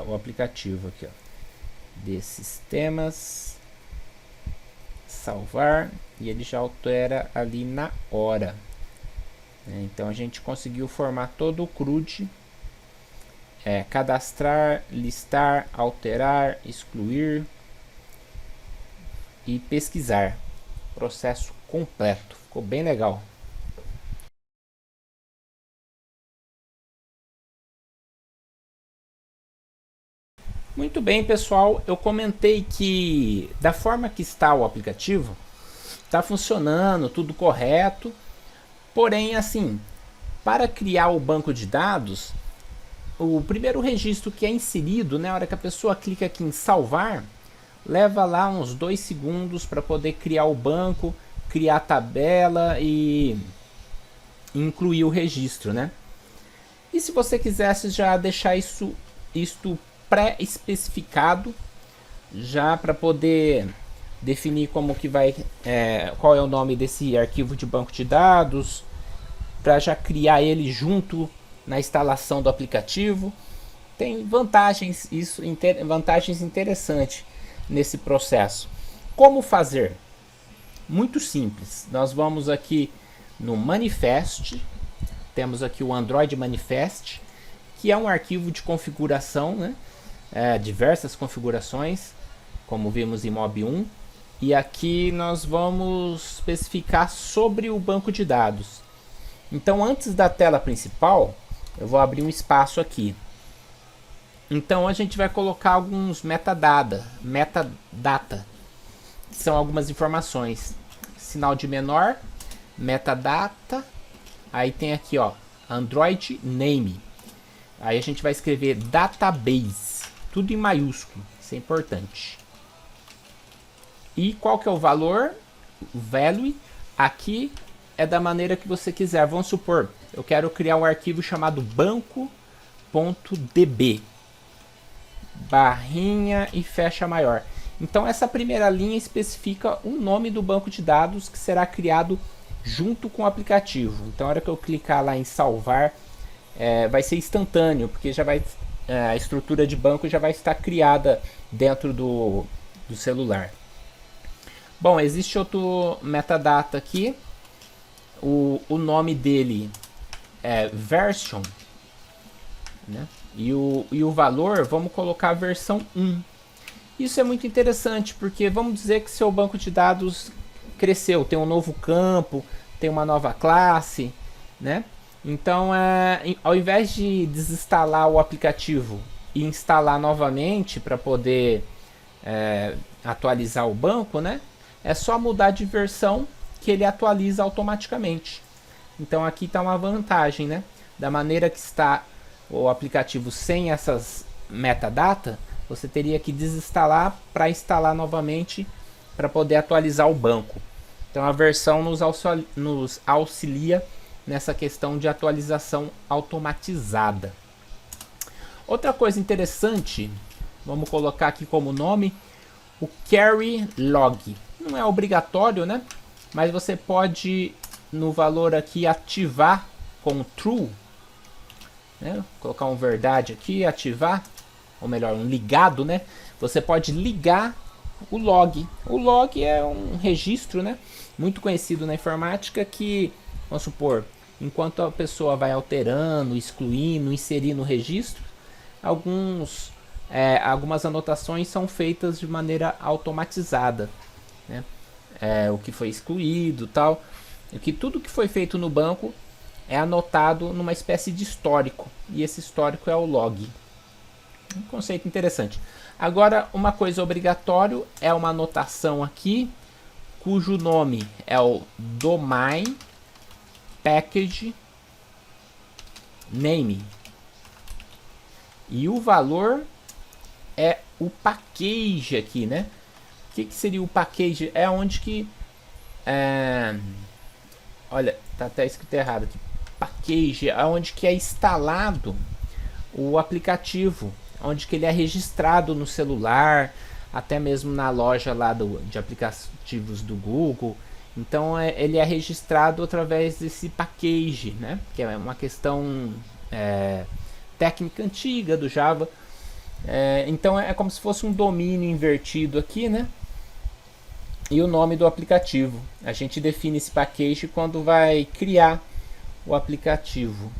S1: o aplicativo aqui, ó, de sistemas, salvar, e ele já altera ali na hora. Então a gente conseguiu formar todo o CRUD, cadastrar, listar, alterar, excluir e pesquisar. Processo completo, ficou bem legal. Muito bem, pessoal, eu comentei que da forma que está o aplicativo, está funcionando, tudo correto, porém assim, para criar o banco de dados, o primeiro registro que é inserido, né, na hora que a pessoa clica aqui em salvar, leva lá uns 2 segundos para poder criar o banco, criar a tabela e incluir o registro, né? E se você quisesse já deixar isto pré-especificado, já para poder definir como que vai, qual é o nome desse arquivo de banco de dados, para já criar ele junto na instalação do aplicativo, tem vantagens, vantagens interessantes nesse processo. Como fazer? Muito simples. Nós vamos aqui no Manifest, temos aqui o Android Manifest, que é um arquivo de configuração, né? Diversas configurações, como vimos em Mob 1. E aqui nós vamos especificar sobre o banco de dados. Então, antes da tela principal, eu vou abrir um espaço aqui. Então, a gente vai colocar alguns metadata, que são algumas informações. Sinal de menor, metadata, aí tem aqui, ó, Android Name. Aí a gente vai escrever database, tudo em maiúsculo, isso é importante. E qual que é o valor? O value, aqui é da maneira que você quiser. Vamos supor, eu quero criar um arquivo chamado banco.db, barrinha e fecha maior. Então essa primeira linha especifica o nome do banco de dados que será criado junto com o aplicativo. Então a hora que eu clicar lá em salvar, vai ser instantâneo, porque já vai, a estrutura de banco já vai estar criada dentro do celular. Bom, existe outro metadata aqui, o nome dele é version, né? E o valor, vamos colocar a versão 1. Isso é muito interessante, porque vamos dizer que seu banco de dados cresceu, tem um novo campo, tem uma nova classe, né? Então, ao invés de desinstalar o aplicativo e instalar novamente para poder atualizar o banco, né? É só mudar de versão que ele atualiza automaticamente. Então aqui está uma vantagem, né? Da maneira que está o aplicativo sem essas metadata, você teria que desinstalar para instalar novamente para poder atualizar o banco. Então a versão nos auxilia nessa questão de atualização automatizada. Outra coisa interessante, vamos colocar aqui como nome, o carry log. Não é obrigatório, né? Mas você pode, no valor aqui, ativar com true né? Colocar um verdade aqui, ativar, ou melhor, um ligado, né? Você pode ligar o log. O log é um registro, né? Muito conhecido na informática que, vamos supor, enquanto a pessoa vai alterando, excluindo, inserindo o registro, algumas anotações são feitas de maneira automatizada, né? O que foi excluído, tal, tudo que foi feito no banco é anotado numa espécie de histórico, e esse histórico é o log. Um conceito interessante. Agora, uma coisa obrigatória é uma anotação aqui, cujo nome é o domain package name. E o valor é o package aqui, né? O que seria o package? É onde que... olha, tá até escrito errado aqui. Package é onde que é instalado o aplicativo, onde que ele é registrado no celular, até mesmo na loja lá de aplicativos do Google. Então ele é registrado através desse package, né? Que é uma questão técnica antiga do Java. Então é como se fosse um domínio invertido aqui, né? E o nome do aplicativo. A gente define esse package quando vai criar o aplicativo.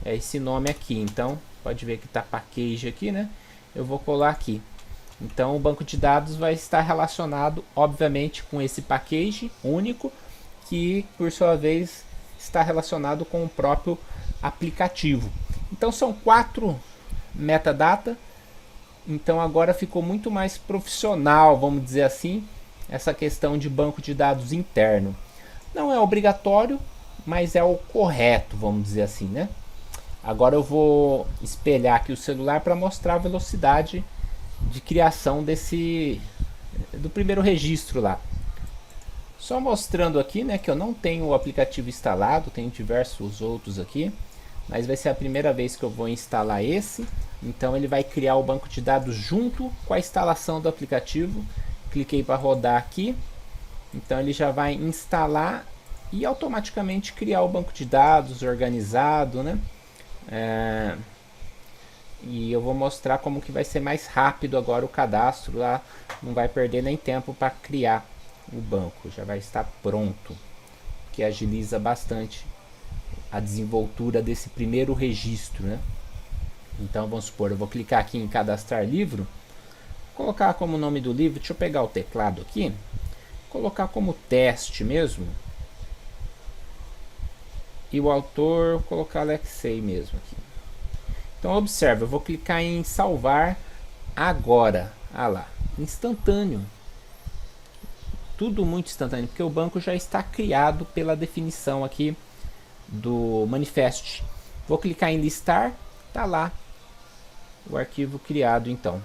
S1: É esse nome aqui. Então pode ver que está package aqui, né? Eu vou colar aqui. Então o banco de dados vai estar relacionado, obviamente, com esse package único, que por sua vez está relacionado com o próprio aplicativo. Então são 4 metadata. Então agora ficou muito mais profissional, vamos dizer assim, essa questão de banco de dados interno. Não é obrigatório, mas é o correto, vamos dizer assim, né? Agora eu vou espelhar aqui o celular para mostrar a velocidade de criação do primeiro registro lá. Só mostrando aqui, né, que eu não tenho o aplicativo instalado, tenho diversos outros aqui, mas vai ser a primeira vez que eu vou instalar esse. Então ele vai criar o banco de dados junto com a instalação do aplicativo. Cliquei para rodar aqui, então ele já vai instalar e automaticamente criar o banco de dados organizado, né? E eu vou mostrar como que vai ser mais rápido agora o cadastro lá, não vai perder nem tempo para criar o banco, já vai estar pronto, que agiliza bastante a desenvoltura desse primeiro registro, né? Então vamos supor, eu vou clicar aqui em cadastrar livro, colocar como nome do livro, deixa eu pegar o teclado aqui, colocar como teste mesmo, e o autor colocar Alexei mesmo aqui. Então observa, eu vou clicar em salvar agora. Ah lá, instantâneo. Tudo muito instantâneo, porque o banco já está criado pela definição aqui do manifest. Vou clicar em listar, tá lá o arquivo criado então.